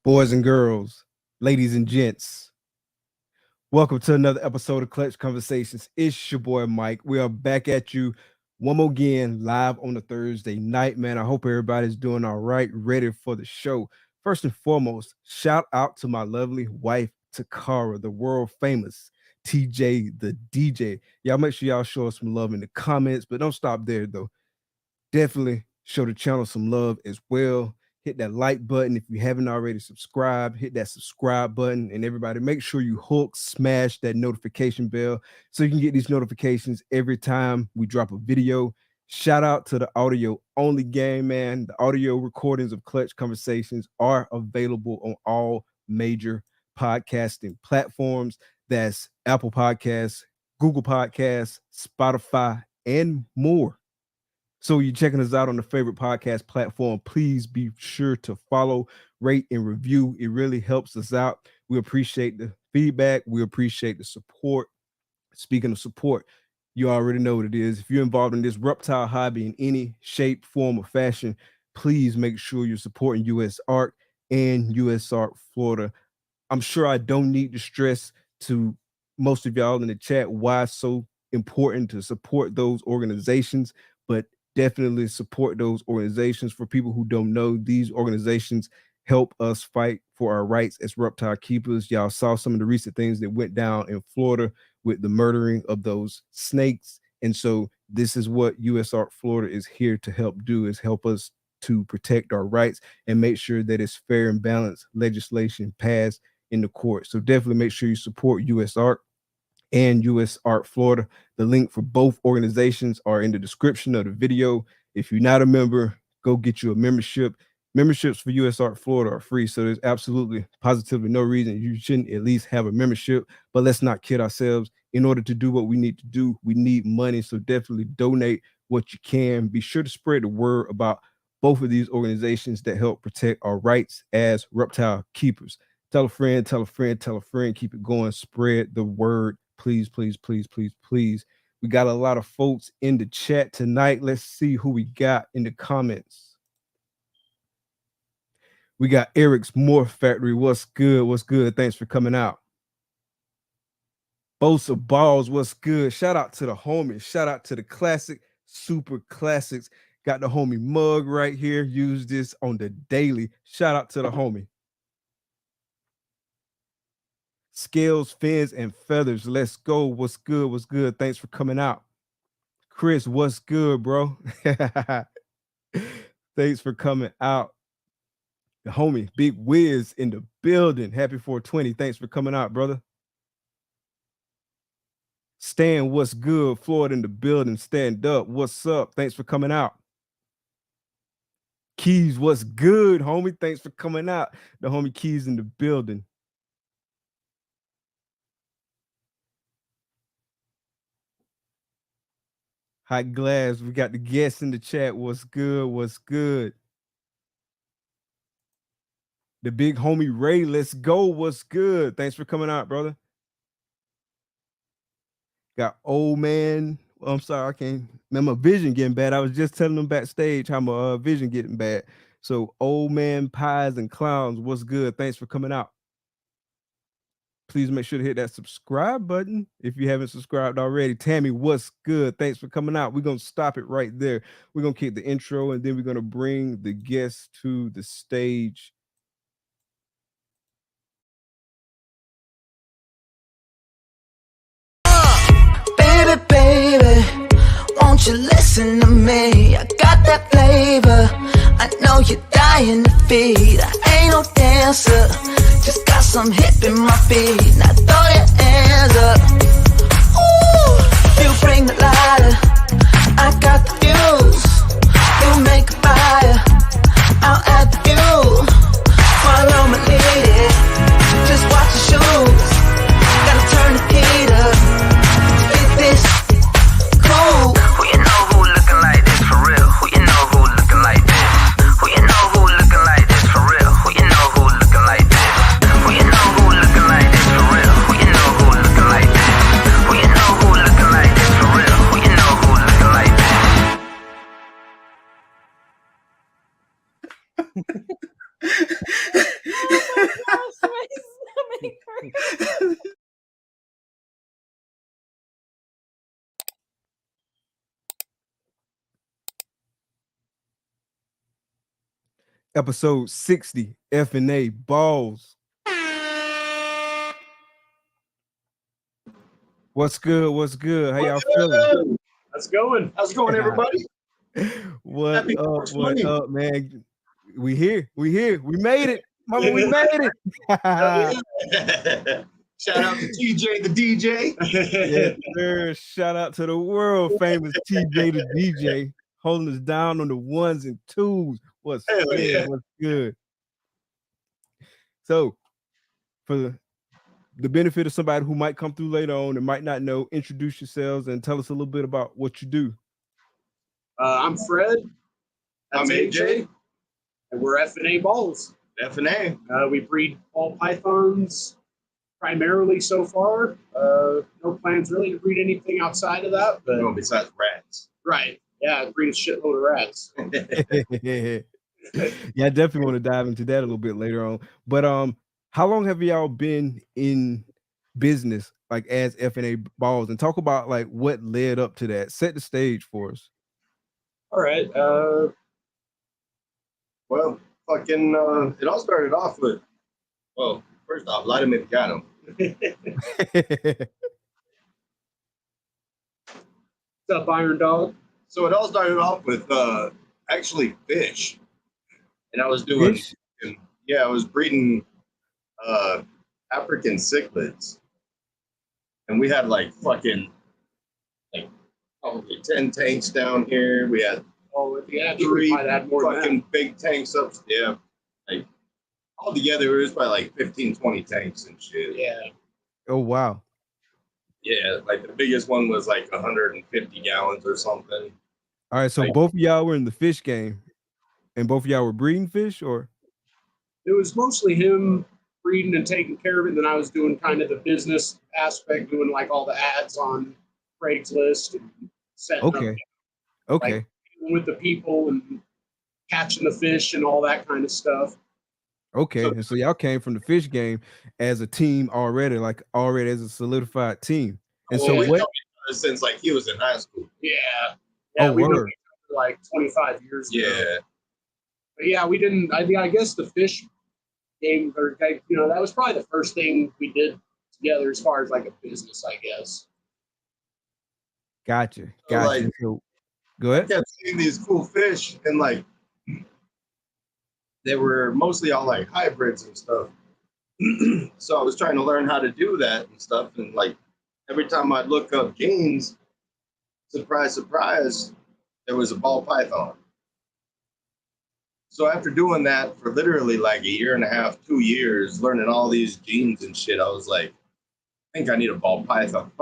Boys and girls, ladies and gents, welcome to another episode of Clutch Conversations. It's your boy Mike. We are back at you one more again, live on a Thursday night, man. I hope everybody's doing all right, ready for the show. First and foremost, shout out to my lovely wife, Takara, the world famous TJ, the DJ. Y'all make sure y'all show us some love in the comments, but don't stop there, though. Definitely show the channel some love as well. Hit that like button if you haven't already subscribed. Hit that subscribe button, and everybody make sure you smash that notification bell so you can get these notifications every time we drop a video. Shout out to the audio only gang, man. The audio recordings of Clutch Conversations are available on all major podcasting platforms. That's Apple Podcasts, Google Podcasts, Spotify, and more. So you're checking us out on the favorite podcast platform. Please be sure to follow, rate, and review. It really helps us out. We appreciate the feedback. We appreciate the support. Speaking of support, you already know what it is. If you're involved in this reptile hobby in any shape, form, or fashion, please make sure you're supporting US Art and US Art Florida. I'm sure I don't need to stress to most of y'all in the chat why it's so important to support those organizations, but definitely support those organizations. For people who don't know, these organizations help us fight for our rights as reptile keepers. Y'all saw some of the recent things that went down in Florida with the murdering of those snakes. And so this is what US Art Florida is here to help do, is help us to protect our rights and make sure that it's fair and balanced legislation passed in the court. So definitely make sure you support US Art and US Art Florida. The link for both organizations are in the description of the video. If you're not a member, go get you a membership. Memberships for US Art Florida are free, so there's absolutely, positively no reason you shouldn't at least have a membership. But let's not kid ourselves. In order to do what we need to do, we need money, so definitely donate what you can. Be sure to spread the word about both of these organizations that help protect our rights as reptile keepers. Tell a friend, tell a friend, tell a friend. Keep it going. Spread the word. Please, please, please, please, please. We got a lot of folks in the chat tonight. Let's see who we got in the comments. We got Eric's Morph Factory. What's good? What's good? Thanks for coming out. Bosa Balls. What's good? Shout out to the homies. Shout out to the classic, super classics. Got the homie mug right here. Use this on the daily. Shout out to the homie. Scales, fins, and feathers. Let's go. What's good? What's good? Thanks for coming out. Chris, what's good, bro? Thanks for coming out. The homie, Big Wiz in the building. Happy 420. Thanks for coming out, brother. Stan, what's good? Florida in the building. Stand up. What's up? Thanks for coming out. Keys, what's good, homie? Thanks for coming out. The homie Keys in the building. Hot Glass, we got the guests in the chat. What's good? What's good? The big homie Ray, let's go. What's good? Thanks for coming out, brother. Got old man. I'm sorry, I can't remember. Vision getting bad. I was just telling them backstage how my vision getting bad. So old man pies and clowns, what's good? Thanks for coming out. Please make sure to hit that subscribe button if you haven't subscribed already. Tammy, what's good? Thanks for coming out. We're going to stop it right there. We're going to keep the intro, and then we're going to bring the guests to the stage. Baby, won't you listen to me? I got that flavor. I know you're dying to feed. I ain't no dancer, just got some hip in my feet. Now throw your hands up. Ooh, you bring the lighter, I got the fuse. You make a fire, I'll add the fuse. Episode 60, FnA Balls. What's good? What's good? How y'all feeling? How's it going? How's it going, everybody? What Happy up? 420. What up, man? We here. We made it. Mama, we made it. Shout out to TJ the DJ. Yes, sir. Shout out to the world famous TJ the DJ, holding us down on the ones and twos. What's Hell good? yeah. What's good? So, for the benefit of somebody who might come through later on and might not know, introduce yourselves and tell us a little bit about what you do. I'm Fred. I'm That's AJ. And we're FnA Balls. FnA. We breed ball pythons primarily so far. No plans really to breed anything outside of that. But No, besides rats. right, yeah, breed a shitload of rats. Yeah, I definitely want to dive into that a little bit later on. But how long have y'all been in business, like as FnA Balls, and talk about like what led up to that? Set the stage for us. All right. Well, fucking, it all started off with, well, first off, light him if you got him. What's up, Iron Dog? So it all started off with actually fish. And I was doing, Fish? I was breeding African cichlids. And we had like fucking, like probably 10 tanks down here. We had Oh, yeah, I think we three might add more than fucking big tanks up. Yeah. Like all together, it was probably like 15, 20 tanks and shit. that. Yeah. Oh wow. Yeah. Like the biggest one was like 150 gallons or something. All right, so Like- both of y'all were in the fish game, and both of y'all were breeding fish, or It was mostly him breeding and taking care of it. And then I was doing kind of the business aspect, doing like all the ads on Craigslist and setting up okay. with the people and catching the fish and all that kind of stuff. Okay, So- and so y'all came from the fish game as a team already, like already as a solidified team. And Well, so we what? know each other since like he was in high school. Yeah. Oh, we word. for like 25 years ago. Yeah. But yeah, we didn't. I guess the fish game, or that was probably the first thing we did together as far as like a business, I guess. Gotcha. So, like- So, go I ahead. kept seeing these cool fish and like they were mostly all like hybrids and stuff. So I was trying to learn how to do that and stuff. And like every time I'd look up genes, surprise, surprise, there was a ball python. So after doing that for literally like a year and a half, 2 years, learning all these genes and shit, I was like, I think I need a ball python.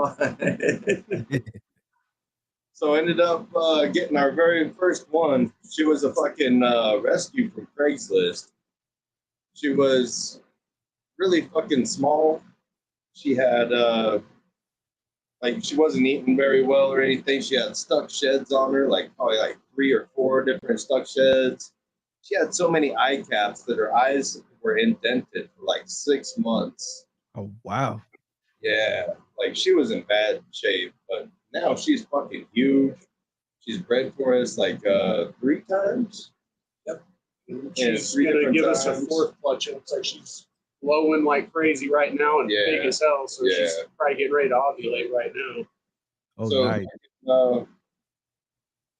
So I ended up getting our very first one. She was a fucking rescue from Craigslist. She was really fucking small. She had like she wasn't eating very well or anything. She had stuck sheds on her, like probably like 3 or 4 different stuck sheds. She had so many eye caps that her eyes were indented for like 6 months. Oh wow. Yeah, like she was in bad shape, but now she's fucking huge. She's bred for us like 3 times. Yep. Yeah, She's 3 gonna different give us a times. 4th clutch. It looks like she's glowing like crazy right now and Yeah. big as hell. So Yeah. she's probably getting ready to ovulate right now. Oh So, nice.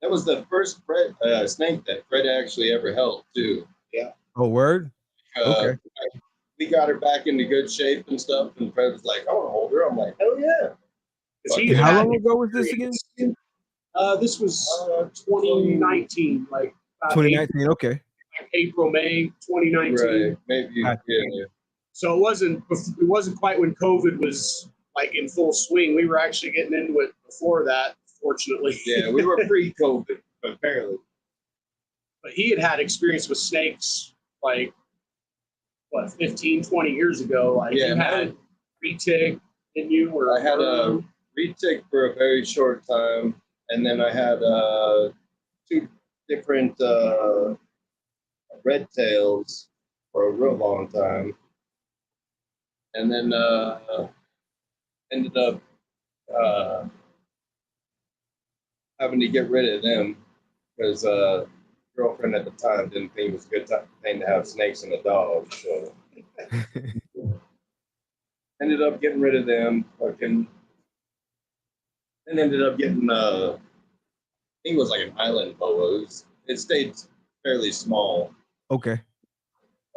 That was the first snake that Fred actually ever held too. Oh word. Okay. We got her back into good shape and stuff, and Fred was like, "I want to hold her." I'm like, "Hell yeah!" 'Cause And he How had long ago was this again? experience. This was 2019, like about 2019. Okay. April, May 2019. Right? Maybe. Gotcha. Yeah. So it wasn't quite when COVID was like in full swing. We were actually getting into it before that, fortunately. Yeah, we were pre-COVID, but barely. But he had experience with snakes like what 15, 20 years ago. Like Yeah, you had man. retic, didn't you? Or I had a retic for a very short time, and then I had 2 different red tails for a real long time, and then ended up having to get rid of them because girlfriend at the time didn't think it was a good thing to have snakes and a dog, so ended up getting rid of them. Fucking, and ended up getting I think it was like an island boa. It stayed fairly small. Okay.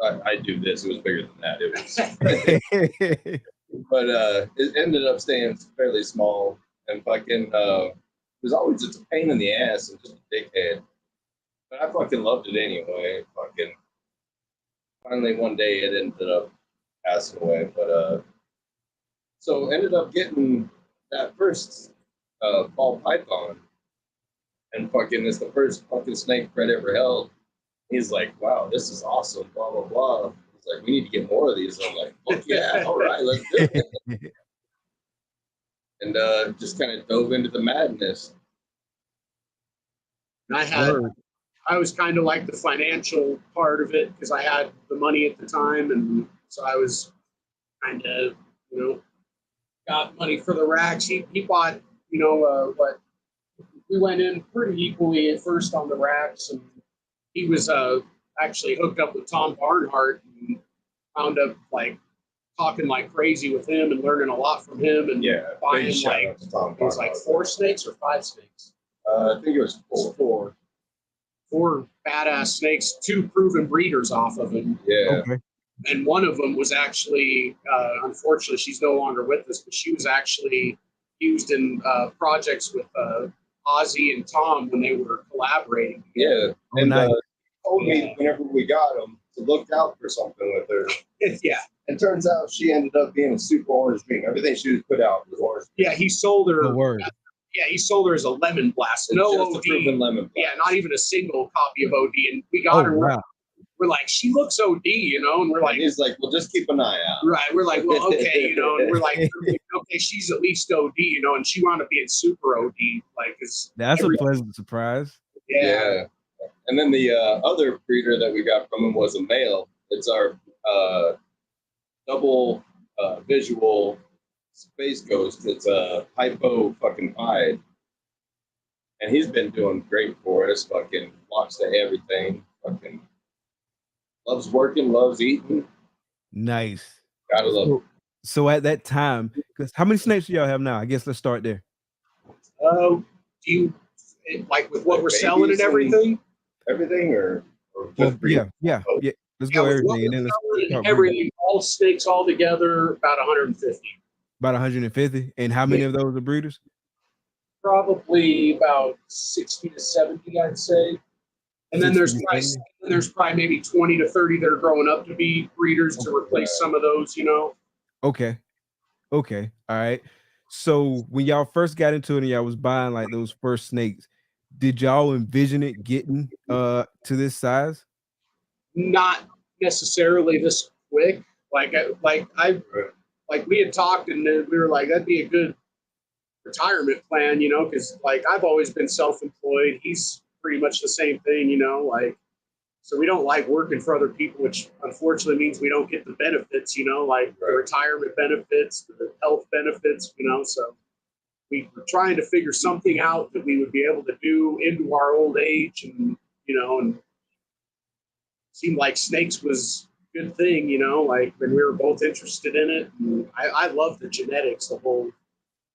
I do this. It was bigger than that. It was, but it ended up staying fairly small and fucking. It was always just a pain in the ass and just a dickhead. But I fucking loved it anyway. Fucking. Finally, one day it ended up passing away. But so ended up getting that first ball python, and fucking it's the first fucking snake Fred ever held. He's like, wow, this is awesome, blah, blah, blah. He's like, we need to get more of these. I'm like, fuck yeah, all right, let's do it. And just kind of dove into the madness. And I was kind of like the financial part of it because I had the money at the time. And so I was kind of, got money for the racks. He bought, what we went in pretty equally at first on the racks, and he was actually hooked up with Tom Barnhart and wound up like talking like crazy with him and learning a lot from him and buying like it was like 4 snakes or 5 snakes. I think it was 4 badass snakes, 2 proven breeders off of him. Yeah. Okay. And one of them was actually, unfortunately, she's no longer with us, but she was actually used in projects with Ozzy and Tom when they were collaborating. Yeah. Oh, And nice. told me whenever we got them to look out for something with her. Yeah. And turns out she ended up being a super orange dream. Everything she was put out was orange. Yeah, he sold her. The word. Yeah, he sold her as a lemon blast. It's No just a OD. proven lemon blast. Yeah, not even a single copy of OD. And we got her. Wow. We're like, she looks OD, and we're like, And he's like, well, just keep an eye out. right. We're like, well, okay, and we're like, okay, she's at least OD, and she wound up being super OD. Like, That's a pleasant surprise. yeah. And then the other breeder that we got from him was a male. It's our double visual space ghost. It's a hypo fucking pied. And he's been doing great for us. Fucking walks to everything. Fucking loves working, loves eating. Nice. Gotta love it. So at that time, because how many snakes do y'all have now? I guess let's start there. Do you like with what Like we're selling and babies and- everything? Everything or Well, just breeding? yeah. Let's go with what everything, and then we're let's selling talk and breeding. everything, all snakes all together, about 150. About 150. And how many of those are breeders? Probably about 60 to 70, I'd say. And then 60 there's to 70? there's probably maybe 20 to 30 that are growing up to be breeders to replace some of those, Okay. All right. So when y'all first got into it and y'all was buying like those first snakes, did y'all envision it getting to this size? Not necessarily this quick. Like we had talked and we were like, that'd be a good retirement plan, because like I've always been self-employed. He's pretty much the same thing, like, so we don't like working for other people, which unfortunately means we don't get the benefits, like the retirement benefits, the health benefits, so we were trying to figure something out that we would be able to do into our old age, and and seemed like snakes was a good thing, like when we were both interested in it. And I love the genetics, the whole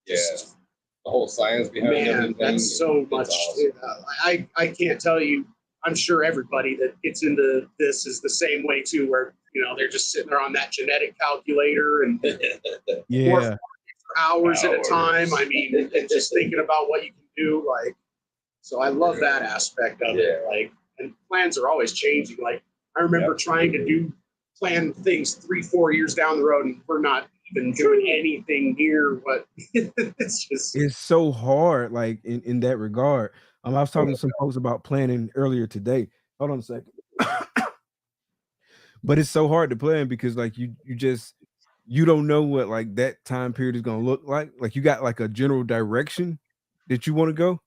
The whole science behind everything. that's so much. Awesome. I can't tell you. I'm sure everybody that gets into this is the same way too, where they're just sitting there on that genetic calculator and Yeah. for hours at a time. I mean, and just thinking about what you can do. Like, so I love that aspect of it. Like, and plans are always changing. Like, I remember trying to plan things 3-4 years down the road, and we're not even doing anything near what it's so hard, like in that regard. I was talking to some folks about planning earlier today. Hold on a second. But it's so hard to plan because like you don't know what like that time period is gonna look like. Like you got like a general direction that you want to go,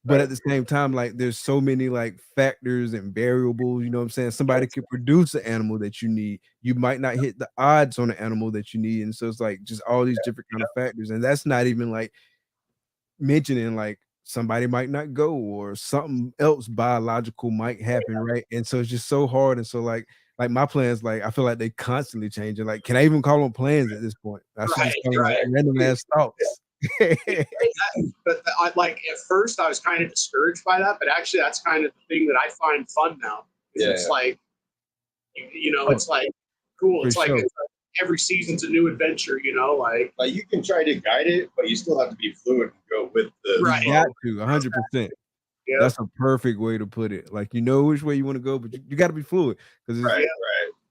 but at the same time, like there's so many like factors and variables. You know what I'm saying? Somebody could produce the animal that you need. You might not hit the odds on the animal that you need, and so it's like just all these different kind of factors, and that's not even like mentioning like somebody might not go, or something else biological might happen, right? And so it's just so hard. And so like my plans, like I feel like they constantly changing. Like, can I even call them plans at this point? I should just Right, call them like right. random ass thoughts. But I, like at first I was kind of discouraged by that, but actually that's kind of the thing that I find fun now. Yeah. It's like, you know, it's like cool. For It's like sure. every season's a new adventure, you know, like Like you can try to guide it, but you still have to be fluid and go with the Right. You got to 100%. yeah, That's a perfect way to put it. Like, you know which way you want to go, but you got to be fluid because there's Right,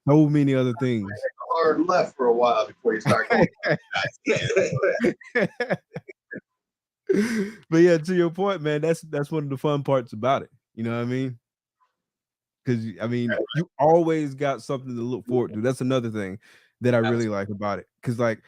so many other things. hard left for a while before you start going. But yeah, to your point, man, that's one of the fun parts about it. You know what I mean? Because I mean, you always got something to look forward to. That's another thing that I really like about it. Because like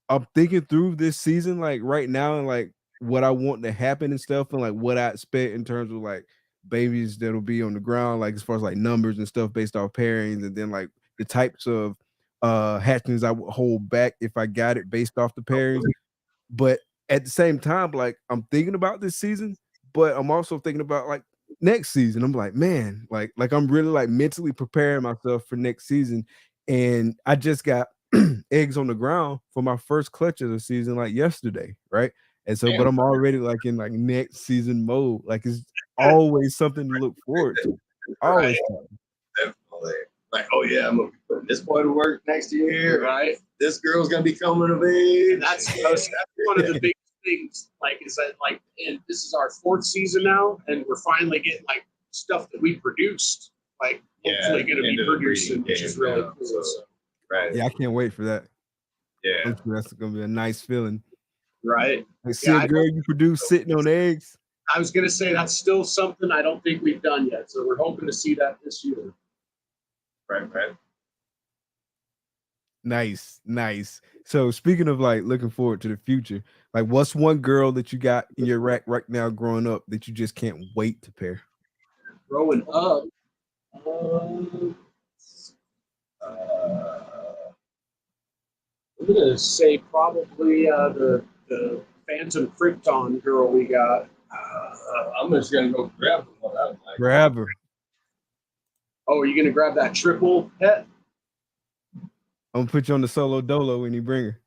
I'm thinking through this season, like right now, and like what I want to happen and stuff, and like what I expect in terms of like babies that'll be on the ground, like as far as like numbers and stuff based off pairings, and then like the types of hatchlings I would hold back if I got it based off the pairings. But at the same time, like I'm thinking about this season, but I'm also thinking about like next season. I'm like, man, like I'm really like mentally preparing myself for next season. And I just got eggs on the ground for my first clutch of the season like yesterday, right? And so, but I'm already like in like next season mode. Like it's always something to look forward to. Always. Definitely. Like, oh yeah, I'm gonna be putting this boy to work next year. right. This girl's gonna be coming of age. That's one of the big things. Like, is that like, and this is our fourth season now, and we're finally getting like stuff that we produced. Like, hopefully, going to be into the producing, breeding which is game really now, cool. so, right. Yeah, I can't wait for that. Yeah. I'm sure that's gonna be a nice feeling. Right. Like see a girl you produce sitting on eggs. I was going to say that's still something I don't think we've done yet. So we're hoping to see that this year. Right. Nice. So speaking of like looking forward to the future, like what's one girl that you got in your rack right now growing up that you just can't wait to pair? Growing up, I'm gonna say probably the Phantom Krypton girl we got. I'm just gonna go grab one. I like. Grab her. Oh, are you gonna grab that triple het? I'm gonna put you on the solo dolo when you bring her.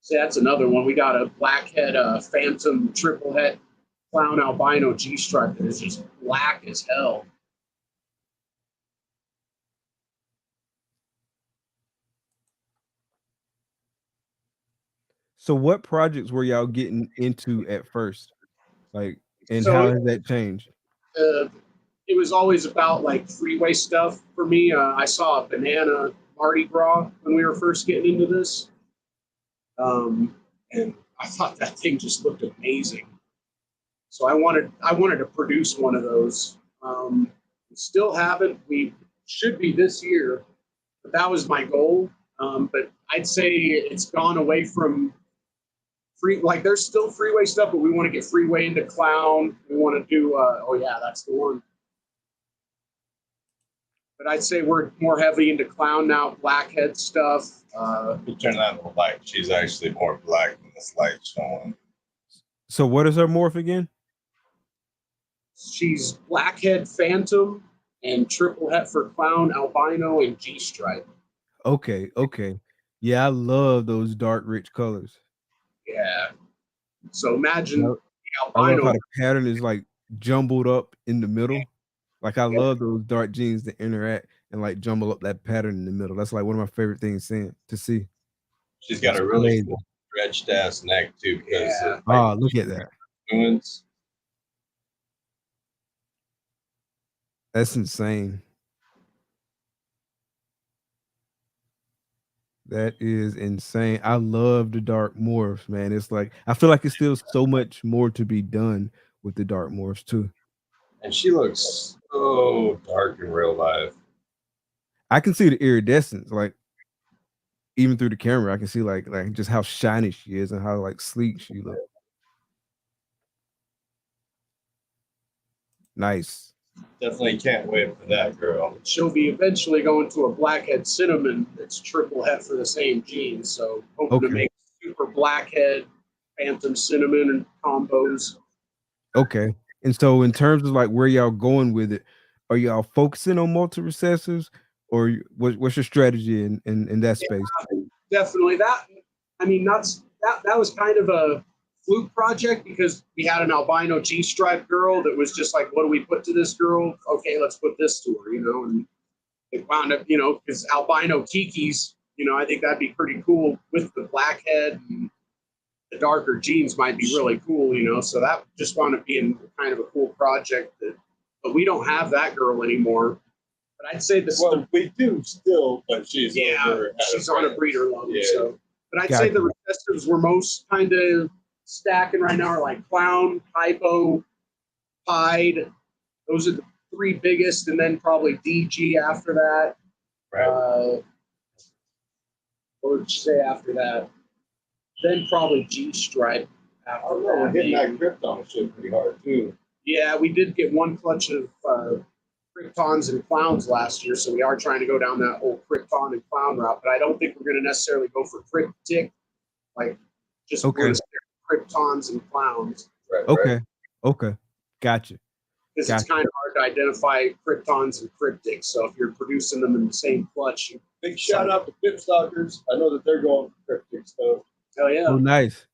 See, that's another one. We got a blackhead Phantom triple het clown albino G stripe that is just black as hell. So what projects were y'all getting into at first? Like, and So- how has that changed? It was always about like freeway stuff for me. I saw a banana Mardi Gras when we were first getting into this. And I thought that thing just looked amazing. So I wanted to produce one of those. We still haven't. We should be this year, but that was my goal. But I'd say it's gone away from free. Like there's still freeway stuff, but we want to get freeway into clown. We want to do. Oh yeah, that's the one. But I'd say we're more heavy into clown now, blackhead stuff. You turn that on the light. She's actually more black than this light showing. So what is her morph again? She's blackhead Phantom and triple het for clown, albino, and G stripe. Okay. Yeah, I love those dark, rich colors. Yeah. So imagine Yep. the I love albino. how the pattern is like jumbled up in the middle. Like I love those dark jeans that interact and like jumble up that pattern in the middle. That's like one of my favorite things to see. She's got It's a really amazing. cool stretched ass neck too, because Yeah. Oh, look at that. influence. That's insane. That is insane. I love the dark morphs, man. It's like I feel like it's still so much more to be done with the dark morphs too. And she looks so dark in real life. I can see the iridescence, like even through the camera, I can see like just how shiny she is and how like sleek she looks. Nice. Definitely can't wait for that girl. She'll be eventually going to a blackhead cinnamon that's triple het for the same gene. So hoping to Okay. make super blackhead Phantom Cinnamon and combos. Okay. And so in terms of like where y'all going with it, are y'all focusing on multi-recessives or what's your strategy in that space? Definitely that. I mean, that was kind of a fluke project because we had an albino G-stripe girl that was just like, what do we put to this girl? Okay, let's put this to her, and it wound up, because albino Kikis, I think that'd be pretty cool with the black head and the darker jeans might be really cool, so that just wound up being kind of a cool project but we don't have that girl anymore. But I'd say we do still, but she's she's on a breeder loan. Yeah. So, but I'd say the recessives we're most kind of stacking right now are like Clown, Hypo, Pied. Those are the three biggest, and then probably DG after that. Right. What would you say after that? Then probably G Stripe after that. We're hitting that Krypton shit pretty hard too. Yeah, we did get one clutch of Kryptons and Clowns last year, so we are trying to go down that whole Krypton and Clown route. But I don't think we're going to necessarily go for Cryptic, like just Kryptons and Clowns. Right. Okay. Gotcha. Because it's kind of hard to identify Kryptons and Cryptics. So if you're producing them in the same clutch, big shout out to Pip Stalkers. I know that they're going for Cryptic stuff. Hell yeah! Oh, nice.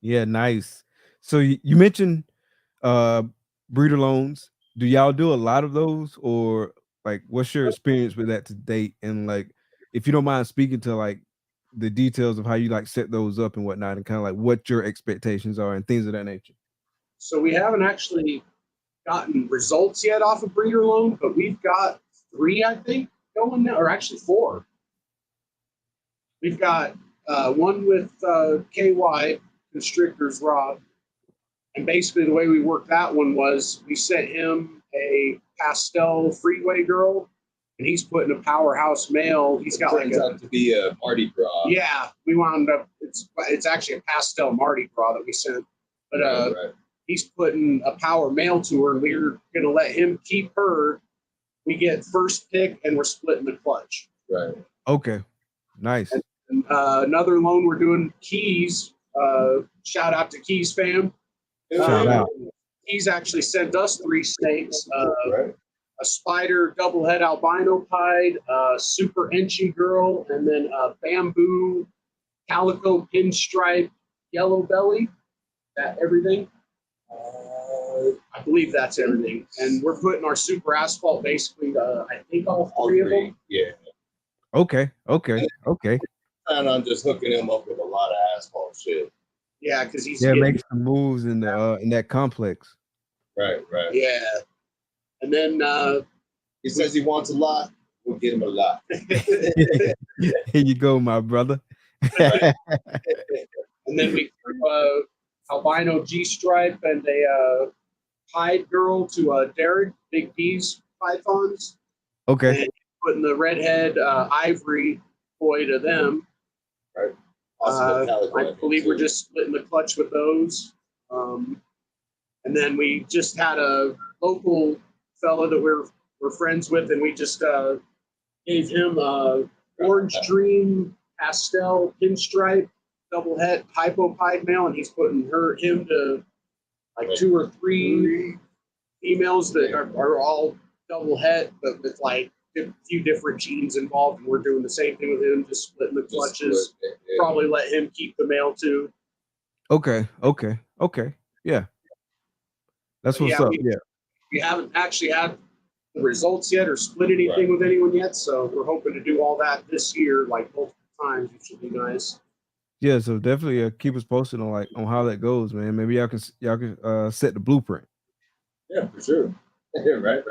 Yeah, nice. So you mentioned breeder loans. Do y'all do a lot of those, or like what's your experience with that to date? And like, if you don't mind speaking to like the details of how you like set those up and whatnot, and kind of like what your expectations are and things of that nature. So we haven't actually gotten results yet off of breeder loan, but we've got 3, I think, going now, or actually 4. We've got one with KY Constrictors Rob. And basically the way we worked that one was we sent him a pastel freeway girl, and he's putting a powerhouse male. He's got turns out to be a Mardi Gras. Yeah, we wound up. It's actually a pastel Mardi Gras that we sent, but right. He's putting a power male to her, and we're gonna let him keep her. We get first pick, and we're splitting the clutch. Right. Okay. Nice. And another loan we're doing Keys. Shout out to Keys fam. Shout out. He's actually sent us 3 snakes, right. a spider double head albino pied, super enchy girl, and then a bamboo calico pinstripe yellow belly. That everything? I believe that's everything. And we're putting our super asphalt basically, I think all 3 of them. Yeah. Okay. Plan on just hooking him up with a lot of asphalt shit. Yeah, because he's makes some moves in the in that complex. Right. Yeah, and then he says he wants a lot. We'll get him a lot. Here you go, my brother. Right. And then we threw albino G stripe and a pied girl to Derek Big D's pythons. Okay. And putting the redhead ivory boy to them. Right. I believe we're just splitting the clutch with those. And then we just had a local fella that we're friends with, and we just gave him a orange dream pastel pinstripe double head hypo pied male, and he's putting him to like 2 or 3 females that are all double head, but with like a few different genes involved, and we're doing the same thing with him, just splitting the clutches. Probably let him keep the male too. Okay. Yeah. That's what's up. We haven't actually had the results yet or split anything with anyone yet, so we're hoping to do all that this year, like multiple times, which would be nice. Yeah, so definitely keep us posted on how that goes, man. Maybe y'all can set the blueprint. Yeah, for sure. right.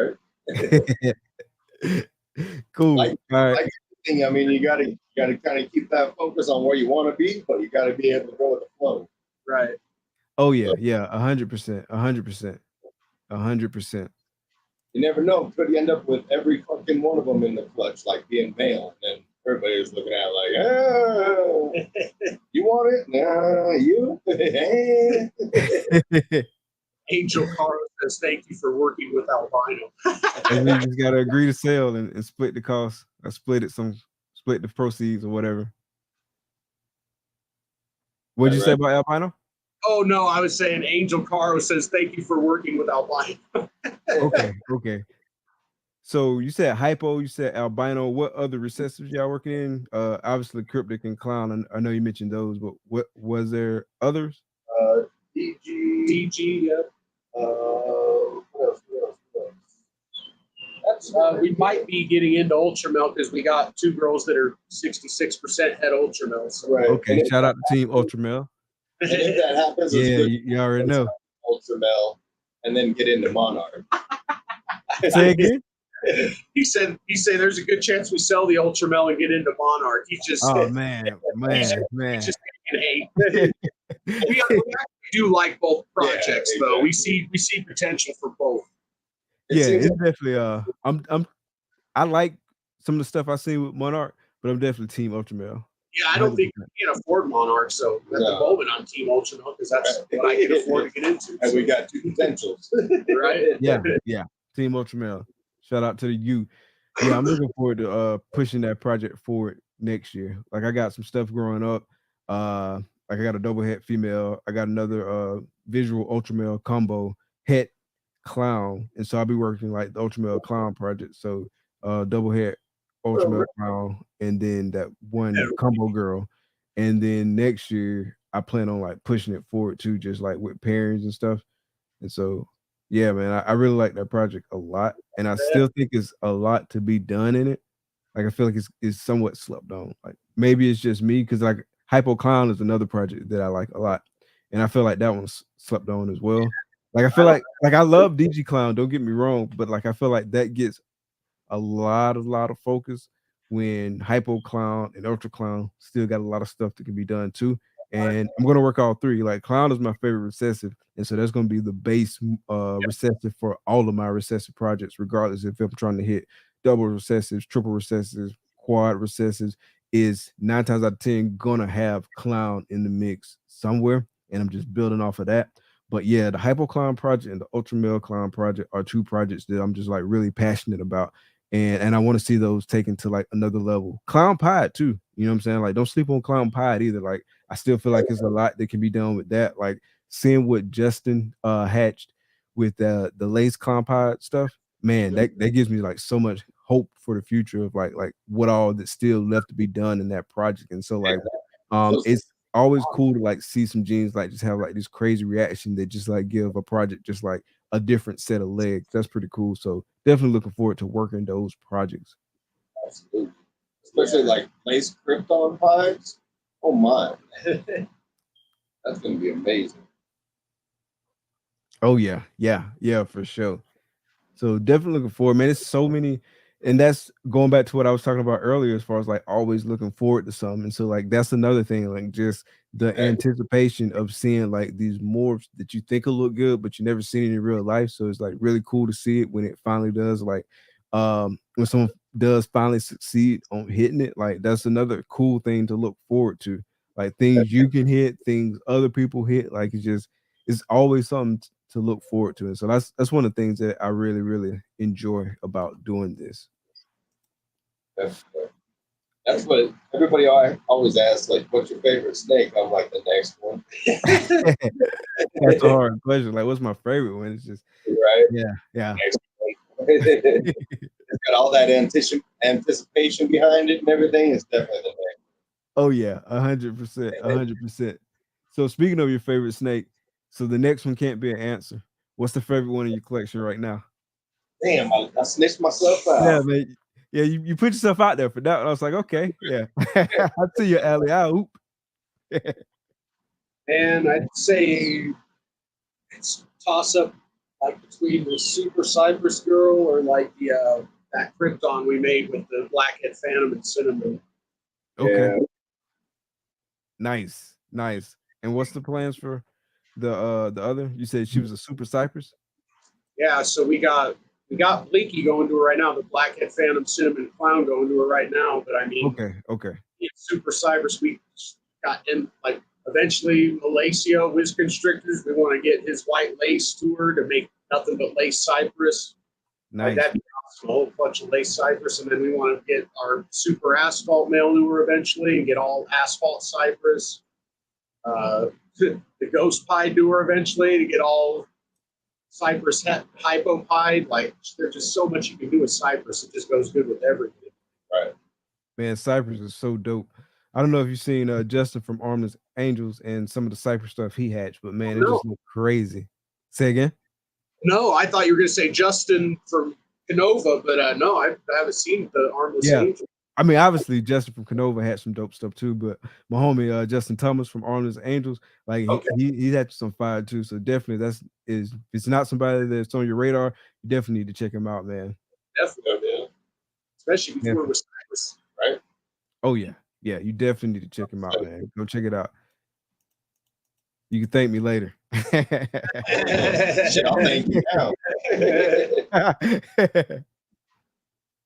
Cool. All right. I mean, you gotta kind of keep that focus on where you want to be, but you gotta be able to go with the flow. Right. Oh yeah, 100%. You never know. Could you end up with every fucking one of them in the clutch, like being male, and then everybody was looking at it like, oh, you want it? Nah, you. Angel Caro says thank you for working with albino. And we just gotta agree to sell and split the cost, or split the proceeds or whatever. What'd you say about albino? Oh no, I was saying Angel Caro says thank you for working with albino. Okay. So you said hypo, you said albino. What other recessives y'all working in? Obviously cryptic and clown. I know you mentioned those, but what was there others? DG. Yeah. What else? We might be getting into ultra milk because we got 2 girls that are 66% head ultra milk. So. Right. Okay, shout out to Team Ultramel. And if that happens, Yeah, you already know. Ultramel, and then get into Monarch. Say again. He said there's a good chance we sell the ultra milk and get into Monarch. He just Man. He's just taking hate. we actually do like both projects though. We see potential for both. It's definitely I like some of the stuff I seen with Monarch, but I'm definitely Team Ultramel. Yeah, I don't think we can afford Monarch, so at the moment I'm Team Ultra Milk because that's what I can afford to get into. And we got 2 potentials, right? Yeah, Team Ultramel. Shout out to the youth. Yeah, I'm looking forward to pushing that project forward next year. Like I got some stuff growing up. Like I got a double het female. I got another visual Ultramel combo het clown, and so I'll be working like the Ultramel clown project. So double het Ultramel clown, and then that one combo girl, and then next year I plan on like pushing it forward too, just like with pairings and stuff. And so yeah, man, I really like that project a lot, and I still think it's a lot to be done in it. Like I feel like it's somewhat slept on. Like maybe it's just me because like Hypo Clown is another project that I like a lot, and I feel like that one's slept on as well. Like I feel like I love DG Clown. Don't get me wrong, but like I feel like that gets a lot of focus when Hypo Clown and Ultra Clown still got a lot of stuff that can be done too. And I'm gonna work all 3. Like Clown is my favorite recessive, and so that's gonna be the base recessive for all of my recessive projects, regardless if I'm trying to hit double recessives, triple recessives, quad recessives. Is 9 times out of 10 gonna have Clown in the mix somewhere, and I'm just building off of that. But yeah, the Hypo Clown project and the Ultra Male Clown project are 2 projects that I'm just like really passionate about. And I want to see those taken to like another level. Clown Pie too. You know what I'm saying? Like, don't sleep on Clown Pie either. Like, I still feel like there's a lot that can be done with that. Like seeing what Justin hatched with the lace Clown Pie stuff, man, that gives me like so much hope for the future of like what all that's still left to be done in that project. And so like it's always cool to like see some genes like just have like this crazy reaction that just like give a project just like a different set of legs. That's pretty cool. So definitely looking forward to working those projects. Absolutely. Especially like lace Krypton pies. Oh my. That's gonna be amazing. Oh yeah, for sure. So definitely looking forward, man. It's so many, and that's going back to what I was talking about earlier, as far as like always looking forward to something. And so like that's another thing, like just the anticipation of seeing like these morphs that you think will look good, but you never seen it in real life. So it's like really cool to see it when it finally does. Like when someone does finally succeed on hitting it, like that's another cool thing to look forward to. Like things you can hit, things other people hit. Like it's always something to look forward to. And so that's one of the things that I really, really enjoy about doing this. That's what everybody always asks, like, what's your favorite snake? I'm like, the next one. That's a hard question. Like, what's my favorite one? It's just right. Yeah. It's got all that anticipation behind it and everything. It's definitely the next. Oh yeah, 100%, 100%. So speaking of your favorite snake, so the next one can't be an answer. What's the favorite one in your collection right now? Damn, I snitched myself out. Yeah, man. Yeah, you put yourself out there for that. I was like, okay, yeah. I see your alley. I hoop. And I'd say it's toss up like between the Super Cypress Girl or like the that Krypton we made with the Blackhead Phantom and Cinnamon. Okay. Yeah. Nice. And what's the plans for the other? You said she was a Super Cypress? Yeah, so we got Bleaky going to her right now, the Blackhead Phantom Cinnamon Clown going to her right now. But I mean, okay. Super Cypress, we got him like eventually Alacio, Wiz Constrictors. We want to get his white lace to her to make nothing but lace cypress. Nice. That'd be awesome, a whole bunch of lace cypress, and then we want to get our super asphalt male to her eventually and get all asphalt cypress. the ghost pie doer eventually to get all cypress hypo pied. Like there's just so much you can do with cypress. It just goes good with everything. Right. Man, cypress is so dope. I don't know if you've seen Justin from Armless Angels and some of the cypress stuff he hatched, but man, it No. just looked crazy. Say again? No, I thought you were going to say Justin from Canova, but no, I haven't seen the Armless Yeah. Angel. I mean, obviously Justin from Canova had some dope stuff too, but my homie Justin Thomas from Armless Angels, like Okay. he had some fire too. So definitely if it's not somebody that's on your radar, you definitely need to check him out, man. Definitely, man. Especially before it was cypress. Right. Oh yeah. Yeah, you definitely need to check him out, man. Go check it out. You can thank me later. Shit, I'll thank you now.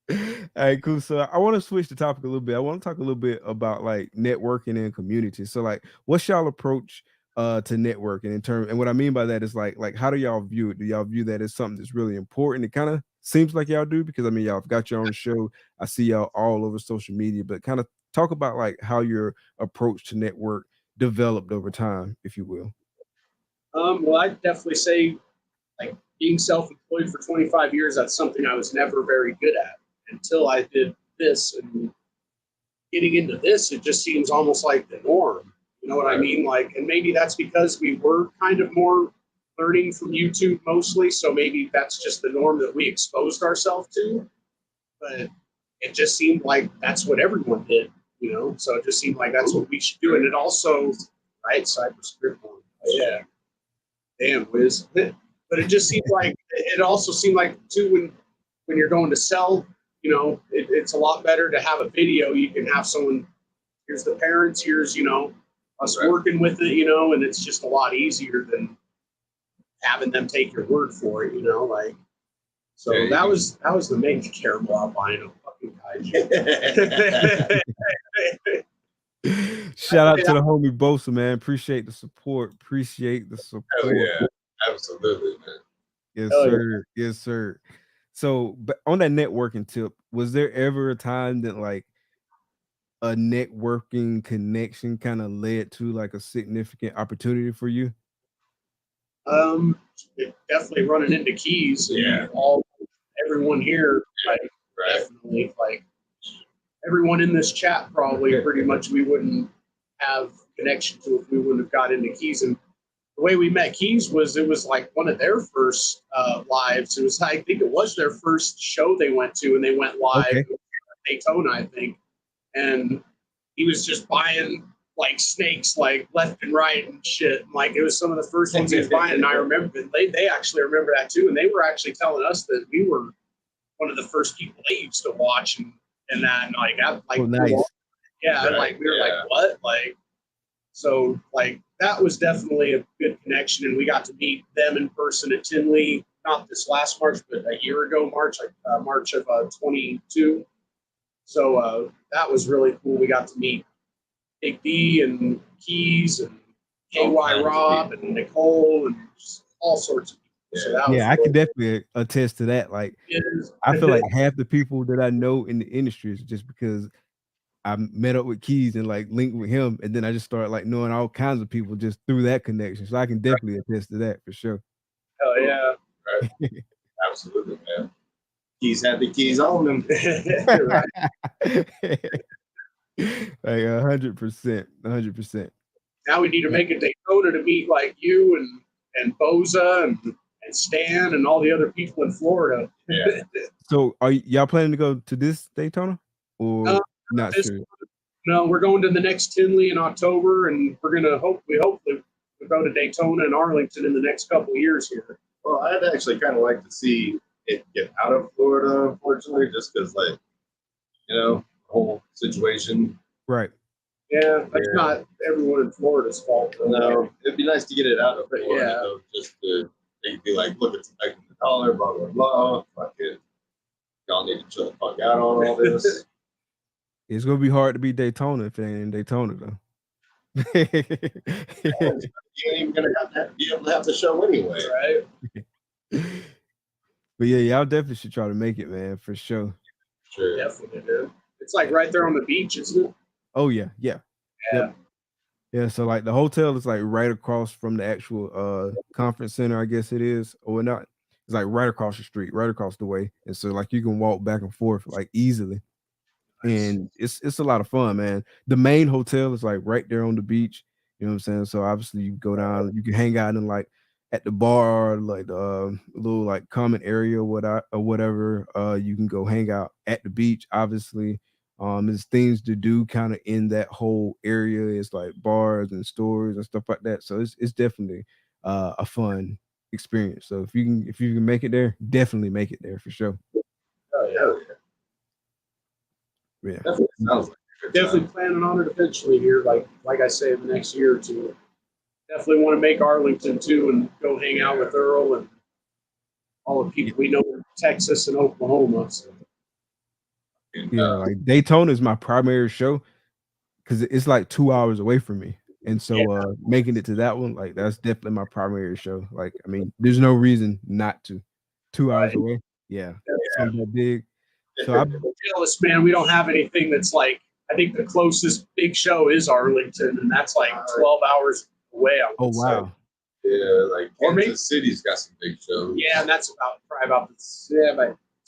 All right, cool. So I want to switch the topic a little bit. I want to talk a little bit about like networking and community. So like what's y'all approach to networking in terms, and what I mean by that is like how do y'all view it? Do y'all view that as something that's really important? It kind of seems like y'all do, because I mean y'all have got your own show. I see y'all all over social media, but kind of talk about like how your approach to network developed over time, if you will. Well, I'd definitely say, like, being self-employed for 25 years, that's something I was never very good at until I did this. And getting into this, it just seems almost like the norm. You know what I mean? Like, and maybe that's because we were kind of more learning from YouTube mostly. So maybe that's just the norm that we exposed ourselves to. But it just seemed like that's what everyone did, you know? So it just seemed like that's what we should do. And it also, right, Cypress Script one. Yeah. Damn, Wiz. But it just seemed like, it also seemed like too, when you're going to sell, you know, it's a lot better to have a video. You can have someone, here's the parents, here's, you know, us working with it, you know, and it's just a lot easier than having them take your word for it, you know, like. So that was the main terrible albino fucking kaiju. Shout out to the homie Bosa, man. Appreciate the support. Hell yeah, absolutely, man. Yes, sir. Yes, sir. So, but on that networking tip, was there ever a time that like a networking connection kind of led to like a significant opportunity for you? Definitely running into keys. Yeah. Everyone here, like, definitely, like, everyone in this chat probably pretty much we wouldn't have connection to if we wouldn't have got into keys. And the way we met Keys was it was like one of their first lives. It was, I think it was their first show they went to, and they went live at Daytona, I think. And he was just buying like snakes like left and right and shit. Like it was some of the first ones he was buying. And I remember they actually remember that too. And they were actually telling us that we were one of the first people they used to watch and that, and like that, like, nice. Yeah, like we were like, what? Like, so like that was definitely a good connection, and we got to meet them in person at Tinley, not this last March, but a year ago, March of 22. So that was really cool. We got to meet Big D and Keys and KY Rob and Nicole and just all sorts of people. So that was I could definitely attest to that. Like, I feel like half the people that I know in the industry is just because I met up with Keys and like linked with him, and then I just started like knowing all kinds of people just through that connection. So I can definitely attest to that for sure. Oh yeah, Absolutely, man. Keys had the keys on them. Like 100%, 100%. Now we need to make a Daytona to meet like you and Boza and Stan and all the other people in Florida. Yeah. So are y'all planning to go to this Daytona or not sure? No, we're going to the next Tinley in October, and we're gonna hopefully we'll go to Daytona and Arlington in the next couple of years here. Well, I'd actually kind of like to see it get out of Florida, unfortunately, just because, like, you know, the whole situation. Right. Yeah, that's not everyone in Florida's fault, though. No, it'd be nice to get it out of Florida, though, just to be like, look, it's affecting the dollar, blah, blah, blah. Fuck it. Y'all need to chill the fuck out on all this. It's gonna be hard to beat Daytona if it ain't in Daytona, though. You ain't even gonna be able to have the show anyway, right? But yeah, y'all definitely should try to make it, man, for sure. Definitely, dude. It's like right there on the beach, isn't it? Oh yeah. Yeah. Yeah, so like the hotel is like right across from the actual conference center, I guess it is, or not. It's like right across the street, right across the way. And so like you can walk back and forth like easily. Nice. And it's a lot of fun, man. The main hotel is like right there on the beach. You know what I'm saying? So obviously you go down, you can hang out in like at the bar, like the little like common area or whatever. You can go hang out at the beach, obviously. There's things to do kind of in that whole area. It's like bars and stores and stuff like that. So it's definitely a fun experience. So if you can make it there, definitely make it there for sure. Oh yeah, Yeah. definitely sounds like a good Definitely time. planning on it eventually here, like I say, in the next year or two. Definitely want to make Arlington too, and go hang out with Earl and all the people we know in Texas and Oklahoma. So, And, Yeah, like Daytona is my primary show because it's like 2 hours away from me. And yeah, so making it to that one, like that's definitely my primary show. Like, I mean, there's no reason not to. 2 hours right. away. Yeah. yeah. Something that big. So I We're jealous, man. We don't have anything that's like. I think the closest big show is Arlington, and that's like 12 hours away. I oh would say. wow. Yeah, like Or maybe- Kansas City's got some big shows. Yeah, and that's probably about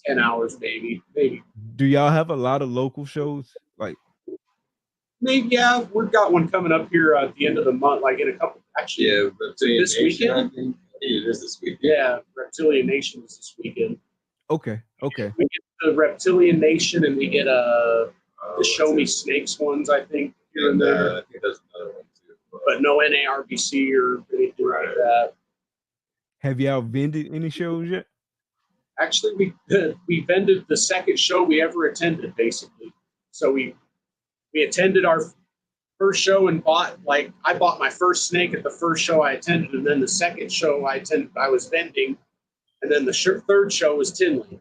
10 hours, maybe. Do y'all have a lot of local shows? Like, Yeah, we've got one coming up here at the end of the month, like in a couple. Actually, Yeah, Reptilian This Nation, weekend? I think it is this weekend. yeah, Reptilian Nation is this weekend. okay. We get the Reptilian Nation, and we get the Show Me That's it. Snakes ones, I think, here And and there, I think there's another one too. but no NARBC or anything like that. Have y'all vended any shows yet? Actually, we vended the second show we ever attended, basically. So we attended our first show and I bought my first snake at the first show I attended, and then the second show I attended, I was vending, and then the third show was Tinley.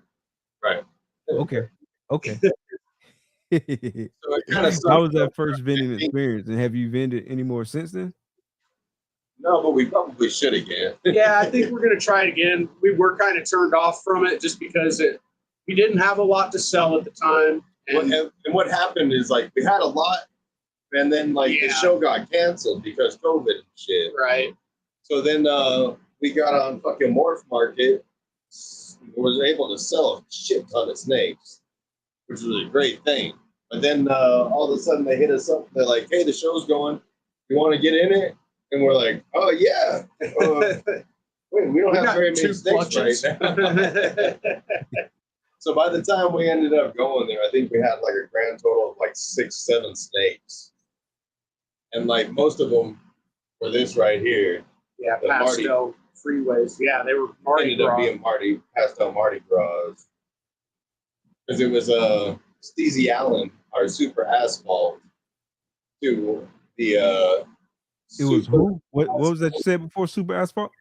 Right. Okay. Okay. So it kind of How was that first vending experience? And have you vended any more since then? No, but we probably should again. Yeah, I think we're going to try it again. We were kind of turned off from it just because we didn't have a lot to sell at the time. And what happened is like we had a lot, and then like the Yeah. show got canceled because COVID and shit. Right. So then we got on fucking Morph Market, was able to sell a shit ton of snakes, which was a great thing. But then all of a sudden they hit us up. They're like, "Hey, the show's going. You want to get in it?" And we're like, "Oh yeah." Wait, we don't have very many snakes right now. So by the time we ended up going there, I think we had like a grand total of like 6-7 snakes, and like most of them were this right here. Yeah, The Marty. pastel freeways. Yeah, they were Marty Ended up Gras. being pastel Mardi Gras, because it was Steezy Allen, our super asphalt, to the It was who? What was that you said before Super Asphalt?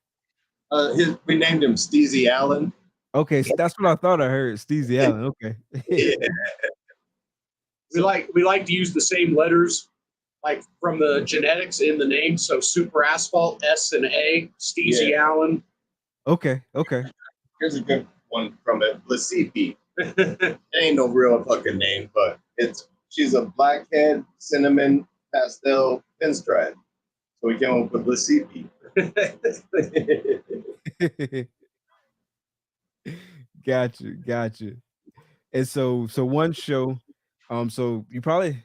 we named him Steezy Allen. Okay, that's what I thought I heard. Steezy Allen. Okay. Yeah. We like to use the same letters, like from the genetics in the name. So Super Asphalt, S&A, Steezy Allen. Okay. Okay. Here's a good one from it. Lasipi. It ain't no real fucking name, but she's a blackhead cinnamon pastel pinstripe. So we came up with Lasipi. Gotcha. And so one show, so you probably,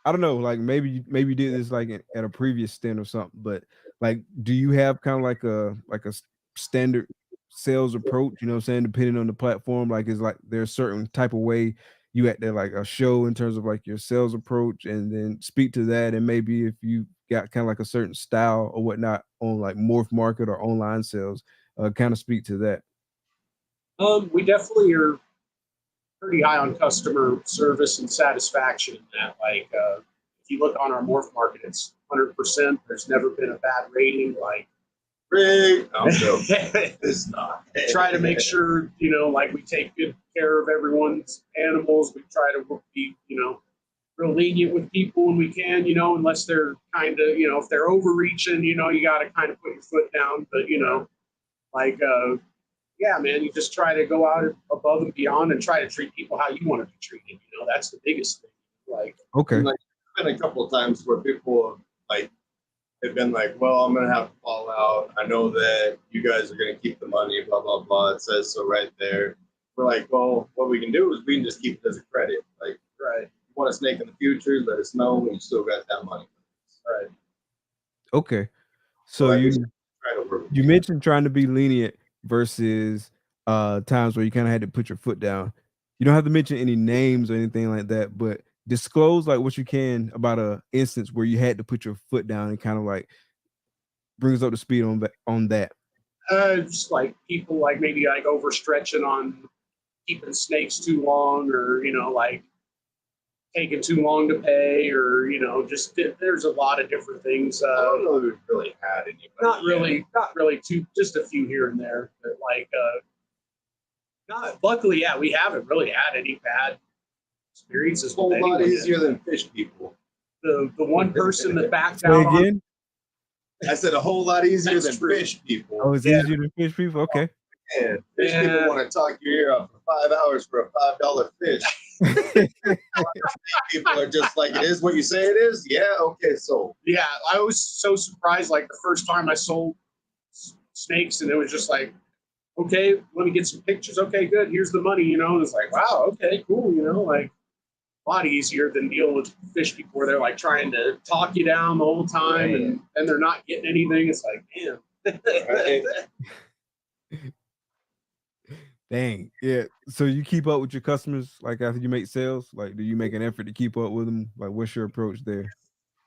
I don't know, like maybe you did this like at a previous stint or something, but like, do you have kind of like a standard sales approach? You know what I'm saying? Depending on the platform, like is like there's a certain type of way you at there like a show in terms of like your sales approach, and then speak to that, and maybe if you got kind of like a certain style or whatnot on like Morph Market or online sales, kind of speak to that. We definitely are pretty high on customer service and satisfaction in that. Like, if you look on our Morph Market, it's 100%. There's never been a bad rating. Like, Great. It's not. try to make sure, like we take good care of everyone's animals. We try to be, real lenient with people when we can, unless they're kind of, if they're overreaching, you got to kind of put your foot down. But, yeah, man, you just try to go out above and beyond and try to treat people how you want to be treated. That's the biggest thing. Like, Okay. Like, there's been a couple of times where people have like they've been like, well, I'm gonna have to fall out. I know that you guys are gonna keep the money, blah blah blah. It says so right there. We're like, well, what we can do is we can just keep it as a credit. Like, Right. you want a snake in the future, let us know when you still got that money. Right. Okay. So So at least you try to work with you mentioned trying to be lenient versus times where you kind of had to put your foot down. You don't have to mention any names or anything like that, but disclose like what you can about a instance where you had to put your foot down and kind of like brings up the speed on that. Just like people like maybe like overstretching on keeping snakes too long, or like taking too long to pay, or just there's a lot of different things. I don't know if we've really had anybody. Not really too, just a few here and there. But like, not luckily, yeah, we haven't really had any bad experiences. It's a whole lot easier than fish people. The one person that backed Say down on, again. I said a whole lot easier That's than true. fish people. Oh, it's easier than fish people. Okay. Man, fish Yeah. people want to talk your ear off for 5 hours for a $5 fish. People are just like, it is what you say it is. Yeah, okay, so yeah, I was so surprised. Like the first time I sold snakes, and it was just like, okay, let me get some pictures. Okay, good. Here's the money. And it's like, wow, okay, cool. Like a lot easier than dealing with fish people where they're like trying to talk you down the whole time, and they're not getting anything. It's like, damn. Right. Dang. Yeah. So you keep up with your customers like after you make sales? Like, do you make an effort to keep up with them? Like, what's your approach there?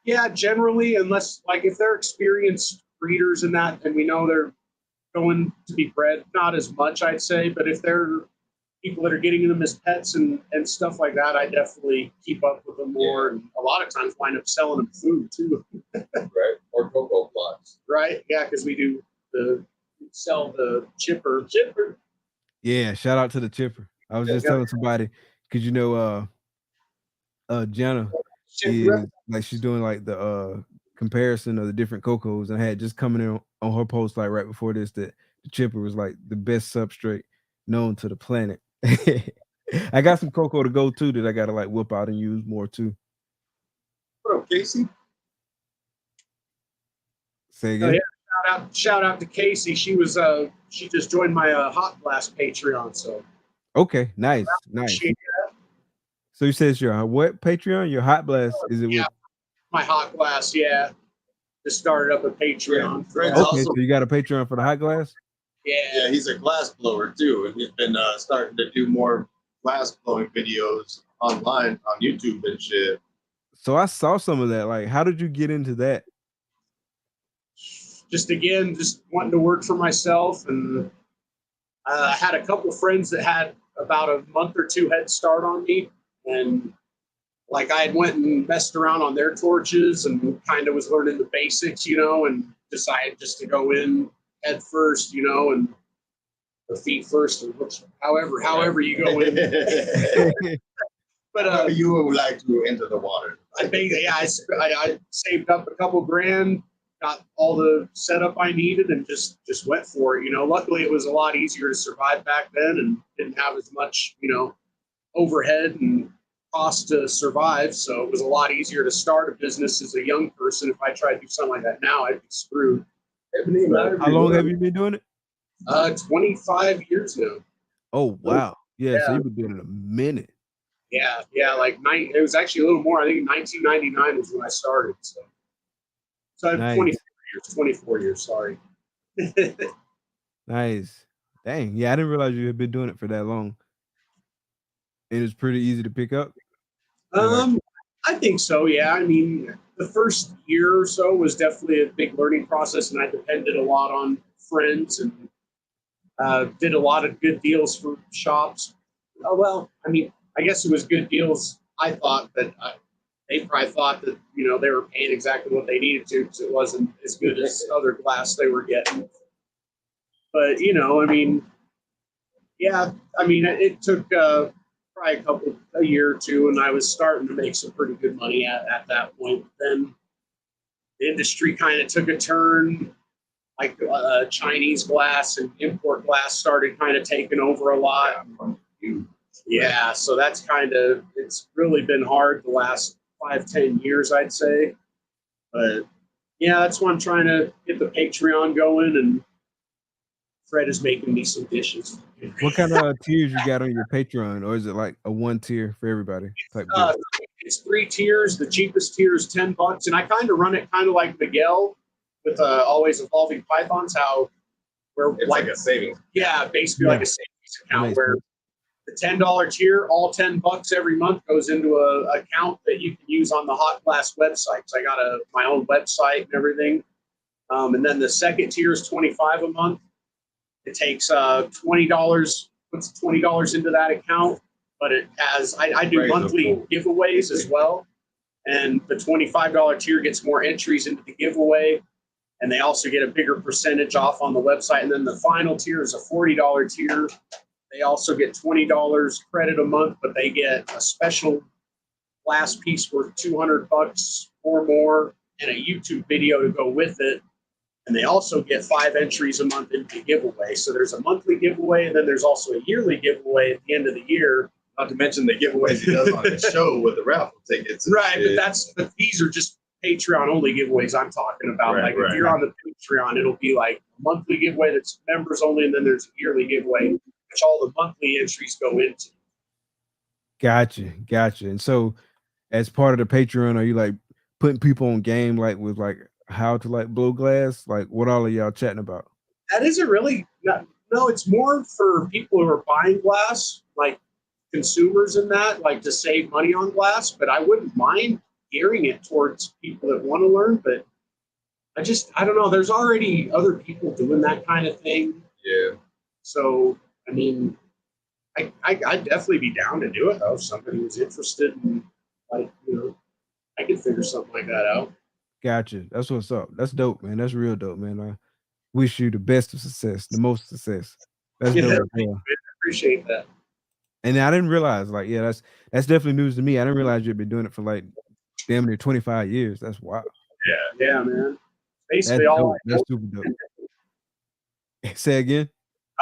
Yeah, generally, unless like if they're experienced breeders and that, and we know they're going to be bred, not as much, I'd say. But if they're people that are getting them as pets and stuff like that, I definitely keep up with them more. And a lot of times wind up selling them food too. Right? Or cocoa blocks. Right? Yeah, because we sell the chipper. Yeah, shout out to the chipper. I was just telling somebody because Jenna is like she's doing like the comparison of the different cocos, and I had just coming in on her post like right before this that the chipper was like the best substrate known to the planet. I got some cocoa to go too that I gotta like whip out and use more too. What up, Casey? Say again. Yeah, shout out to Casey. She just joined my Hot Blast Patreon. So Okay, nice. So you said it's your what Patreon? Your Hot Blast? Is it with my Hot Blast? Yeah, just started up a Patreon. Fred's okay? also, So you got a Patreon for the hot glass? yeah, he's a glass blower too, and he's been starting to do more glass blowing videos online on YouTube and shit. So I saw some of that. Like, how did you get into that? Just wanting to work for myself, and I had a couple of friends that had about a month or two head start on me, and like I had went and messed around on their torches and kind of was learning the basics, and decided just to go in head first, and the feet first, however you go in. But you would like to enter the water. I saved up a couple grand, got all the setup I needed, and just went for it. Luckily it was a lot easier to survive back then, and didn't have as much, overhead and cost to survive. So it was a lot easier to start a business as a young person. If I tried to do something like that now, I'd be screwed. How long have you been doing it? 25 years now. Oh wow, yeah. So you've been doing it a minute. Yeah. It was actually a little more. I think 1999 was when I started. So I'm Nice. 24 years. Sorry. Nice. Dang. Yeah, I didn't realize you had been doing it for that long. It was pretty easy to pick up. I think so. Yeah. I mean, the first year or so was definitely a big learning process, and I depended a lot on friends and did a lot of good deals for shops. Oh well, I mean, I guess it was good deals. I thought that they probably thought that they were paying exactly what they needed to, because it wasn't as good as other glass they were getting. But I mean, yeah, I mean, it took probably a year or two, and I was starting to make some pretty good money at that point. Then the industry kind of took a turn. Like Chinese glass and import glass started kind of taking over a lot. Yeah, so that's it's really been hard the last 5-10 years, I'd say. But Yeah, that's why I'm trying to get the Patreon going, and Fred is making me some dishes. What kind of tiers you got on your Patreon, or is it like a one tier for everybody type deal? It's 3 tiers. The cheapest tier is $10, and I kind of run it kind of like Miguel with Always Evolving Pythons. How where It's like a savings. yeah, basically like a savings account where sense. the $10 tier, all $10 every month goes into a account that you can use on the Hot Glass website. So I got my own website and everything. And then the second tier is $25 a month. It takes $20, puts $20 into that account, but it has I do monthly giveaways as well. And the $25 tier gets more entries into the giveaway, and they also get a bigger percentage off on the website. And then the final tier is a $40 tier. They also get $20 credit a month, but they get a special glass piece worth $200 or more and a YouTube video to go with it. And they also get 5 entries a month into the giveaway. So there's a monthly giveaway, and then there's also a yearly giveaway at the end of the year. Not to mention the giveaways he does on the show with the raffle tickets. Right, but these are just Patreon only giveaways I'm talking about. Right, if you're on the Patreon, it'll be like a monthly giveaway that's members only, and then there's a yearly giveaway, which all the monthly entries go into. Gotcha. And so, as part of the Patreon, are you like putting people on game, like with like how to like blow glass? Like, what all are y'all chatting about? That isn't really no. It's more for people who are buying glass, like consumers in that, like to save money on glass. But I wouldn't mind gearing it towards people that want to learn. But I don't know. There's already other people doing that kind of thing. Yeah. So I mean, I'd definitely be down to do it though. If somebody was interested in, like, I could figure something like that out. Gotcha. That's what's up. That's dope, man. That's real dope, man. I wish you the best of success, the most success. That's dope. I appreciate that. And I didn't realize, like, yeah, that's definitely news to me. I didn't realize you'd been doing it for like damn near 25 years. That's wild. Yeah, man. Basically all that's super dope. Say again?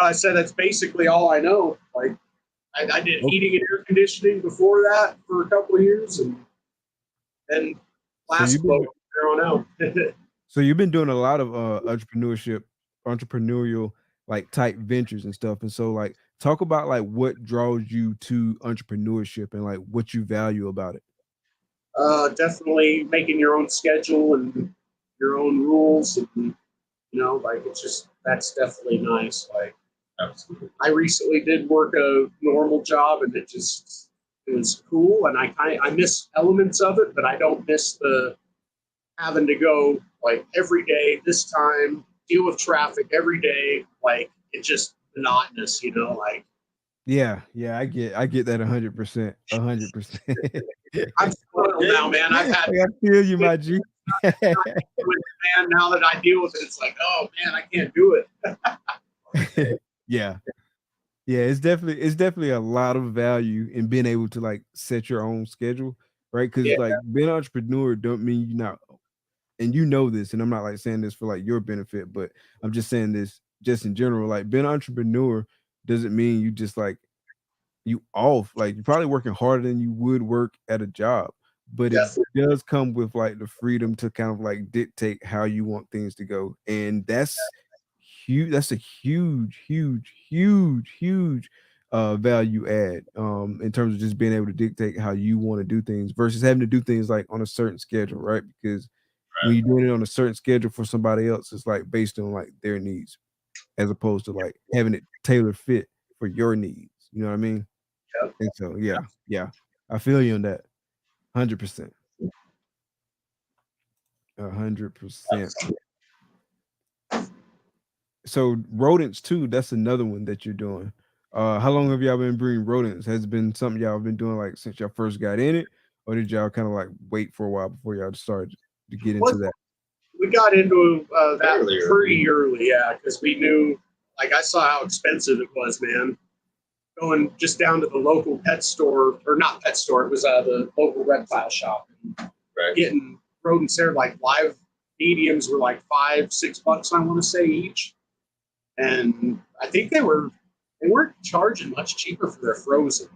I said that's basically all I know. Like I did heating and air conditioning before that for a couple of years, and then glass blow there on out. So you've been doing a lot of entrepreneurial like type ventures and stuff. And so like talk about like what draws you to entrepreneurship and like what you value about it. Definitely making your own schedule and your own rules, and like that's definitely nice. Like, absolutely. I recently did work a normal job, and it was cool, and I miss elements of it, but I don't miss the having to go like every day this time, deal with traffic every day. Like, it's just monotonous, like. Yeah, I get that 100%. 100%. I'm spoiled now, man. I feel you, my G. Man, now that I deal with it, it's like, oh man, I can't do it. Yeah, it's definitely a lot of value in being able to like set your own schedule, right? Because like being an entrepreneur don't mean you're not, and this, and I'm not like saying this for like your benefit, but I'm just saying this just in general. Like being an entrepreneur doesn't mean you just like you off. Like you're probably working harder than you would work at a job, but it does come with like the freedom to kind of like dictate how you want things to go, and that's huge. That's a huge value add in terms of just being able to dictate how you want to do things versus having to do things like on a certain schedule, right? Because when you're doing it on a certain schedule for somebody else, it's like based on like their needs as opposed to like having it tailor fit for your needs. You know what I mean? Yep. And so yeah, I feel you on that. 100%. 100%. So rodents too, that's another one that you're doing. How long have y'all been breeding rodents? Has it been something y'all been doing like since y'all first got in it, or did y'all kind of like wait for a while before y'all started to get into that? We got into that pretty early, yeah, because we knew, like, I saw how expensive it was, man. Going just down to the local pet store, or not pet store, it was the local reptile shop. Getting rodents there, like live mediums were like $5-6, I want to say, each. And I think they weren't charging much cheaper for their frozen.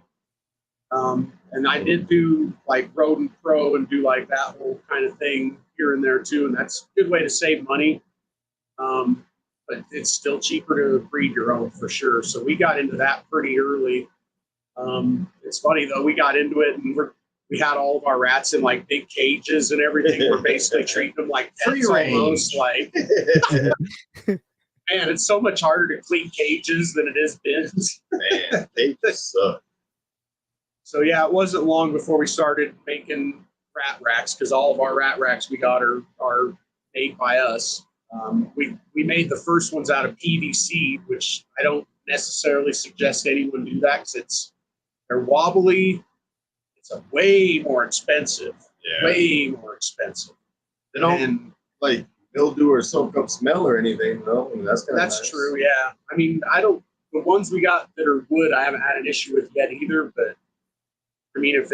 And I did do like Rodent Pro and do like that whole kind of thing, here and there too, and that's a good way to save money. But it's still cheaper to breed your own for sure. So we got into that pretty early. It's funny though, we got into it and we had all of our rats in like big cages and everything. We're basically treating them like Free pets range. almost. Like, man, it's so much harder to clean cages than it is bins. Man, they suck. So yeah, it wasn't long before we started making rat racks because all of our rat racks we got are made by us. We made the first ones out of PVC, which I don't necessarily suggest anyone do that because they're wobbly. It's a way more expensive. Yeah. Way more expensive. They don't like mildew or soak up smell or anything, though. I mean, that's nice. True. Yeah. I mean, the ones we got that are wood, I haven't had an issue with yet either. But I mean, if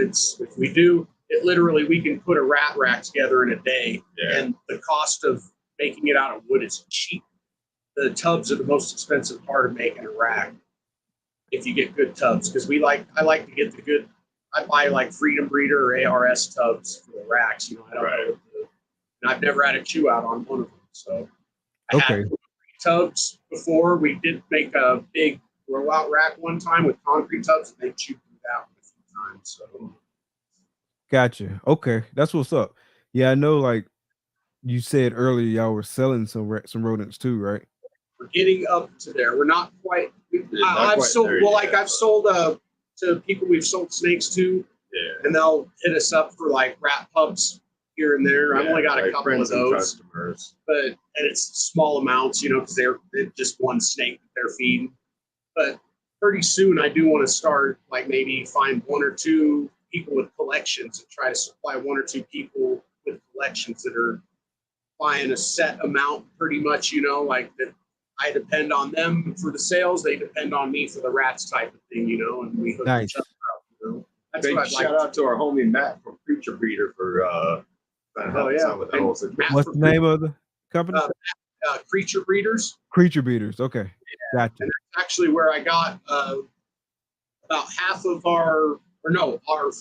we do it, literally, we can put a rat rack together in a day, and the cost of making it out of wood is cheap. The tubs are the most expensive part of making a rack. If you get good tubs, because I like to get the good. I buy like Freedom Breeder or ARS tubs for the racks. You know, I don't know. And I've never had a chew out on one of them. So I had tubs before. We did make a big rollout rack one time with concrete tubs, and they chewed through that one a few times. So Gotcha. Okay, that's what's up. Yeah, I know. Like you said earlier, y'all were selling some rodents too, right? We're getting up to there. We're not quite. I've sold to people we've sold snakes to, and they'll hit us up for like rat pups here and there. I've only got a couple of those, and it's small amounts, you know, because they're just one snake that they're feeding. But pretty soon, I do want to start like maybe find one or two people with collections and try to supply one or two people with collections that are buying a set amount, pretty much, you know, like that. I depend on them for the sales. They depend on me for the rats type of thing, you know, and we hook each other up, you know. That's big shout out to our homie Matt from Creature Breeder for with the whole situation. What's the name of the company? Creature Breeders. Creature Breeders. Okay, gotcha. And that's actually where I got about half of our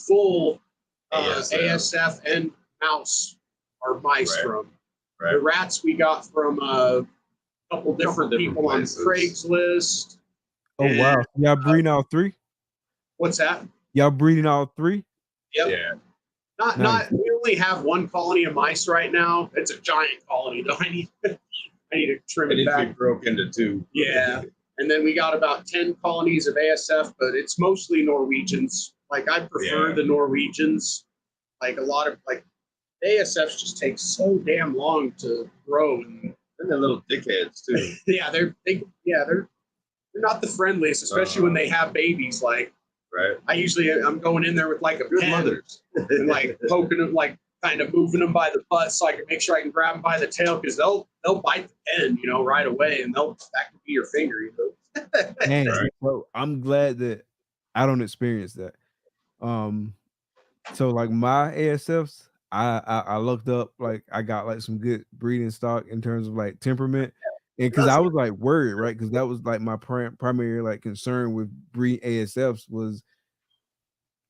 full ASF and mouse, our mice from. Right. The rats we got from couple different people places. On Craigslist. Oh wow! Y'all breeding all three? What's that? Y'all breeding all three? Yep. Yeah. Not. We only have one colony of mice right now. It's a giant colony, though. I need to trim it back. It needs to be broke into two. Yeah. And then we got about 10 colonies of ASF, but it's mostly Norwegians. Like I prefer the Norwegians. Like a lot of ASFs just take so damn long to grow and they're little dickheads too. They're not the friendliest, especially when they have babies. Like, I'm going in there with like a pen mothers and like poking them, like kind of moving them by the butt, so I can make sure I can grab them by the tail because they'll bite the pen, you know, right away, and that could be your finger, you know. Dang, so I'm glad that I don't experience that. So like my ASFs. I looked up, like I got like some good breeding stock in terms of like temperament, and because I was like worried, right? Because that was like my primary like concern with breed ASFs was,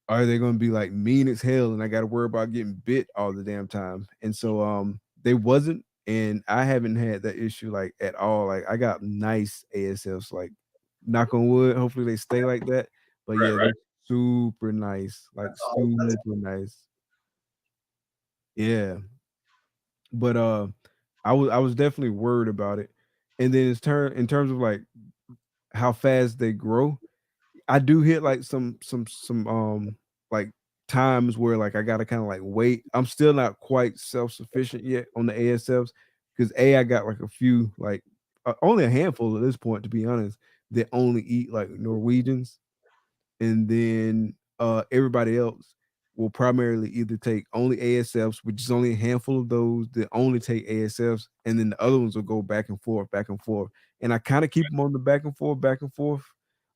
are they going to be like mean as hell, and I got to worry about getting bit all the damn time? And so they wasn't, and I haven't had that issue like at all. Like I got nice ASFs, like knock on wood. Hopefully they stay like that. But they're super nice, like super nice. Yeah, but I was definitely worried about it. And then in terms of like how fast they grow, I do hit like some like times where like I gotta kind of like wait. I'm still not quite self-sufficient yet on the ASFs because I got like a few, like only a handful at this point, to be honest, that only eat like Norwegians, and then everybody else will primarily either take only ASFs, which is only a handful of those that only take ASFs, and then the other ones will go back and forth, back and forth. And I kind of keep them on the back and forth, back and forth.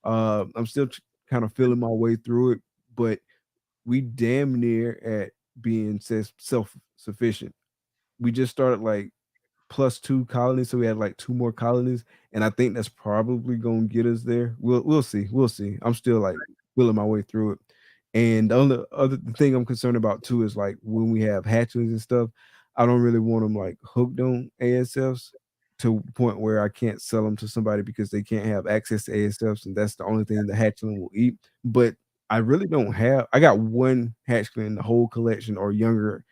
I'm still kind of feeling my way through it, but we damn near at being self-sufficient. We just started like +2 colonies, so we had like 2 more colonies, and I think that's probably gonna get us there. We'll see. I'm still like feeling my way through it. And the only other thing I'm concerned about too is like when we have hatchlings and stuff, I don't really want them like hooked on ASFs to the point where I can't sell them to somebody because they can't have access to ASFs, and that's the only thing the hatchling will eat. But I really don't have. I got one hatchling in the whole collection, or younger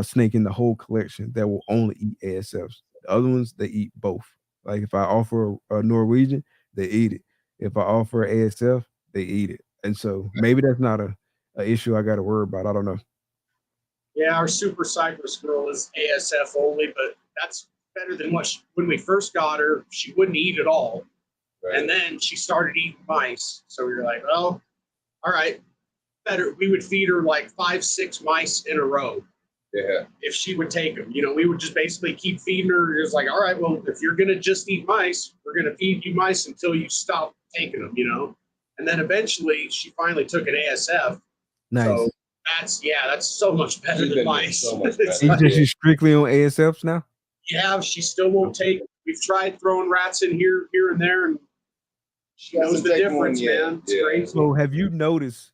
snake in the whole collection that will only eat ASFs. The other ones they eat both. Like if I offer a Norwegian, they eat it. If I offer ASF, they eat it. And so maybe that's not a issue I got to worry about. I don't know. Yeah, our Super Cypress girl is ASF only, but that's better than when we first got her. She wouldn't eat at all, and then she started eating mice. So we were like, "Oh, all right, better." We would feed her like 5, 6 mice in a row. Yeah. If she would take them, we would just basically keep feeding her. It was like, all right, well, if you're gonna just eat mice, we're gonna feed you mice until you stop taking them. And then eventually, she finally took an ASF. Nice. So that's so much better than mice. So much better. She's strictly on ASFs now. Yeah, she still won't take. We've tried throwing rats in here and there, and she knows the difference, man. It's crazy. So have you noticed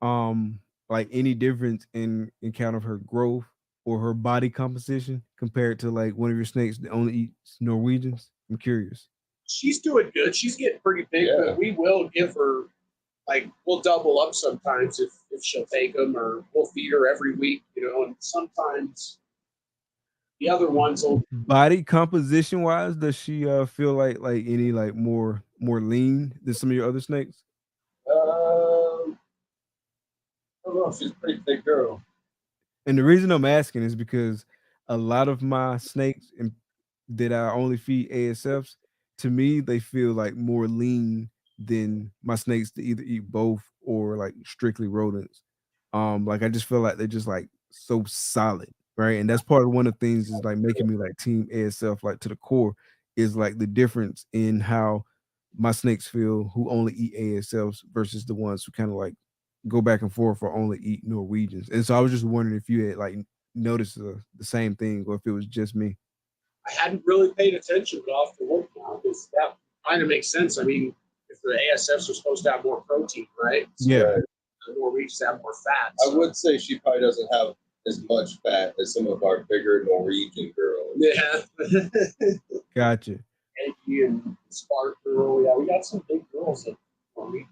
like any difference in kind of her growth or her body composition compared to like one of your snakes that only eats Norwegians? I'm curious. She's doing good. She's getting pretty big, but we will give her, like, we'll double up sometimes if she'll take them, or we'll feed her every week, and sometimes the other ones will. Body composition wise, does she feel like any like more lean than some of your other snakes? I don't know. She's a pretty big girl. And the reason I'm asking is because a lot of my snakes that I only feed ASFs, to me, they feel like more lean than my snakes that either eat both or like strictly rodents. Like I just feel like they're just like so solid, right? And that's part of one of the things is like making me like team ASF like to the core is like the difference in how my snakes feel who only eat ASFs versus the ones who kind of like go back and forth or only eat Norwegians. And so I was just wondering if you had like noticed the same thing or if it was just me. I hadn't really paid attention, but I'll have to look now because that kind of makes sense. I mean, if the ASFs are supposed to have more protein, right? So yeah. The Norwegians have more fat. So. I would say she probably doesn't have as much fat as some of our bigger Norwegian girls. Yeah. Gotcha. Angie and Spark girl. Yeah, we got some big girls at Norwegian.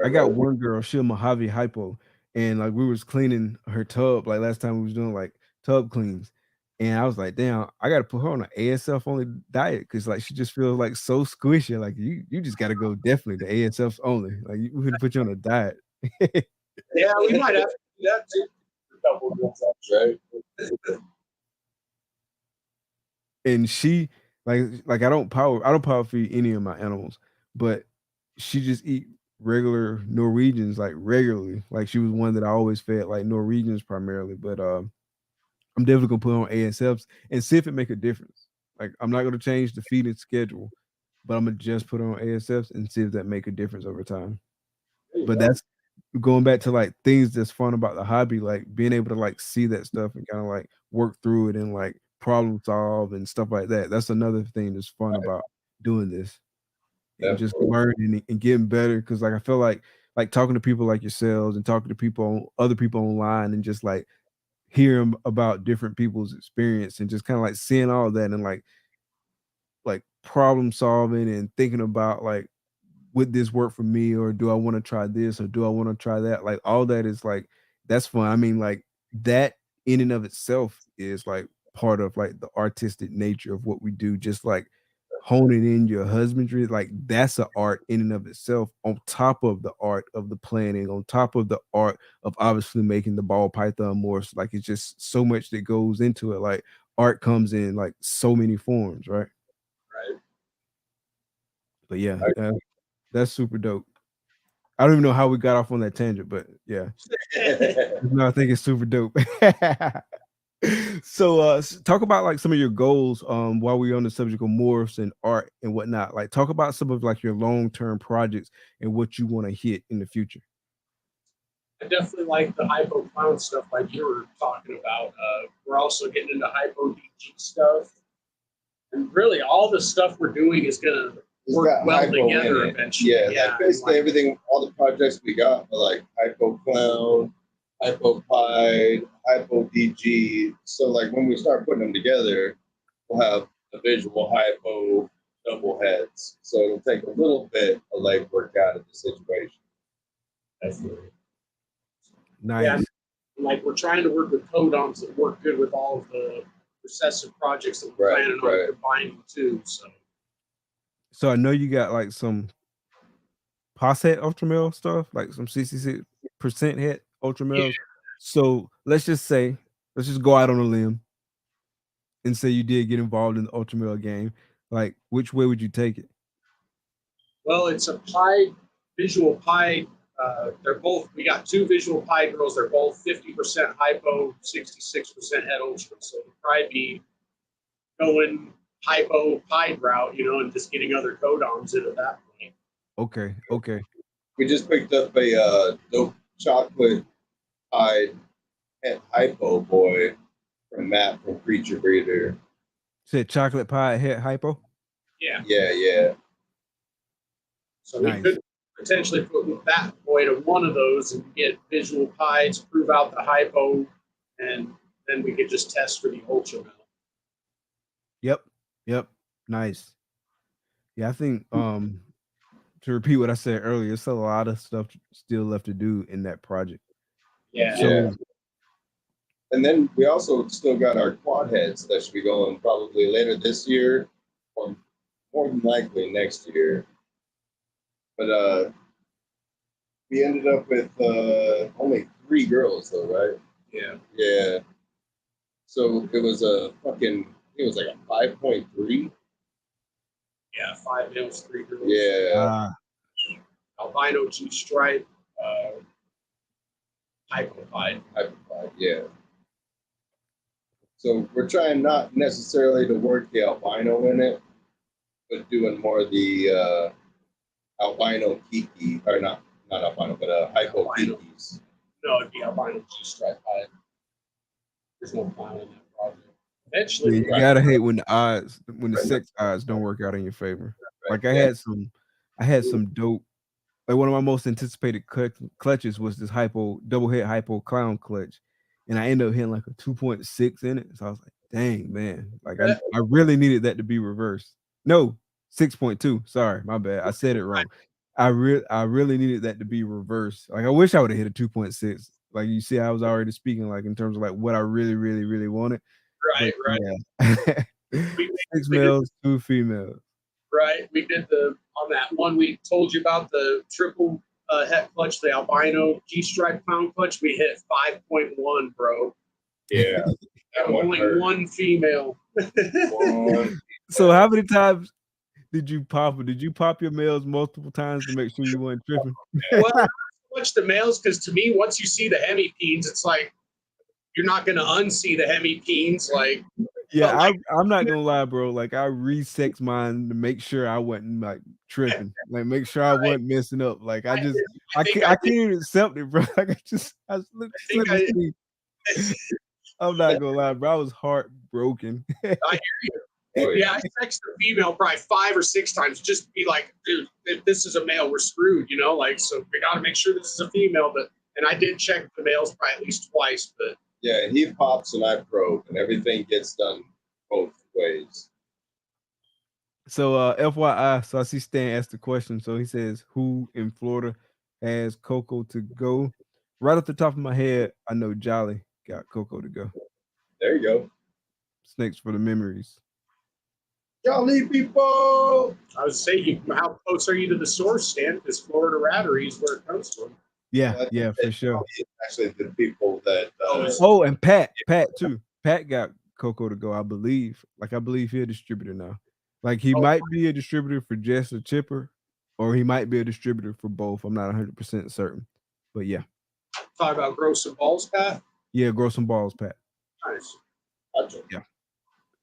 I got one girl, she'll Mojave hypo, and like we was cleaning her tub like last time we was doing like tub cleans, and I was like, damn, I gotta put her on an ASF only diet because like she just feels like so squishy. Like you just gotta go definitely the ASFs only. Like we could put you on a diet. Yeah, we might have to do that too. Double girls, right? And she like I don't power feed any of my animals, but she just eat regular Norwegians like regularly. Like she was one that I always fed like Norwegians primarily, but I'm definitely gonna put on ASFs and see if it make a difference. Like I'm not gonna change the feeding schedule, but I'm gonna just put on ASFs and see if that make a difference over time. But that's going back to like things that's fun about the hobby, like being able to like see that stuff and kind of like work through it and like problem solve and stuff like that. That's another thing that's fun about doing this. And just learning and getting better because like I feel like talking to people like yourselves and talking to people other people online and just like hearing about different people's experience and just kind of like seeing all that and like problem solving and thinking about like would this work for me or do I want to try this or do I want to try that, like all that is like that's fun. I mean like that in and of itself is like part of like the artistic nature of what we do, just like honing in your husbandry, like that's an art in and of itself, on top of the art of the planning, on top of the art of obviously making the ball python morphs. Like it's just so much that goes into it. Like art comes in like so many forms, right? But yeah, that's super dope. I don't even know how we got off on that tangent, but yeah. No, I think it's super dope. So talk about like some of your goals while we're on the subject of morphs and art and whatnot. Like talk about some of like your long-term projects and what you want to hit in the future. I definitely like the hypo clown stuff like you were talking about. We're also getting into hypo DG stuff. And really all the stuff we're doing is gonna work well together eventually. Yeah, like basically everything, all the projects we got are like hypo clown, Hypopide, Hypo-DG. So like when we start putting them together, we'll have the visual hypo double heads. So it'll take a little bit of legwork out of the situation. Definitely. Nice. Yeah, like we're trying to work with codons that work good with all of the recessive projects that we're planning on combining too. So I know you got like some Posset ultramel stuff, like some 66% het ultramels. So let's just go out on a limb and say you did get involved in the ultramel game. Like, which way would you take it? Well, it's a pied, visual pied. We got two visual pied girls. They're both 50% hypo, 66% head ultra. So it'll probably be going hypo pied route, and just getting other codons in at that point. Okay. We just picked up a dope chocolate pied het hypo boy from Matt from Creature Breeder. Said chocolate pie het hypo? Yeah. So we could potentially put that boy to one of those and get visual pies, prove out the hypo, and then we could just test for the ultra mel. Yep. Nice. Yeah, I think to repeat what I said earlier, it's a lot of stuff still left to do in that project. Yeah. And then we also still got our quad heads that should be going probably later this year or more than likely next year. But we ended up with only 3 girls though, right? Yeah. So it was like a 5.3. Yeah, 5 males, 3 girls. Yeah. Albino G stripe, hypopide, yeah. So we're trying not necessarily to work the albino in it, but doing more the albino kiki, or not albino, but hypo kikis. No, it'd be albino G stripe hide. There's no plan in that project. Eventually, you gotta hate when the sex odds don't work out in your favor. Like I had some dope. Like one of my most anticipated clutches was this double head hypo clown clutch, and I ended up hitting like a 2.6 in it. So I was like, dang man, like I really needed that to be reversed. No, 6.2. Sorry, my bad. I said it wrong. I really needed that to be reversed. Like I wish I would have hit a 2.6. Like you see, I was already speaking like in terms of like what I really wanted. Right. Yeah. 6 males, 2 females. Right. We did on that one we told you about, the triple het clutch, the albino G stripe clown clutch. We hit 5.1, bro. Yeah. Only one female. So how many times did you pop it? Did you pop your males multiple times to make sure you weren't tripping? Well, not so much the males, because to me, once you see the hemipenes, it's like you're not going to unsee the hemipenes. Like, yeah, I'm not gonna lie, bro. Like I resexed mine to make sure I wasn't like tripping, like make sure I wasn't messing up. Like I can't even accept it, bro. Like I'm not gonna lie, bro. I was heartbroken. I hear you. Yeah, I text the female probably 5 or 6 times just to be like, dude, if this is a male, we're screwed, like, so we got to make sure this is a female. And I did check the males probably at least twice, but. Yeah, he pops and I probe, and everything gets done both ways. So FYI, so I see Stan asked the question. So he says, who in Florida has Coco to go? Right off the top of my head, I know Jolly got Coco to go. There you go. Snakes for the memories. Jolly people! I would say, how close are you to the source, Stan? Because Florida Rattery is where it comes from. Yeah, for sure. Actually, the people that. And Pat too. Pat got Coco to go, I believe. Like I believe he's a distributor now. Like he might be a distributor for just a chipper, or he might be a distributor for both. I'm not 100% certain, but yeah. Talk about grow some balls, Pat. Yeah, grow some balls, Pat. Nice. Yeah,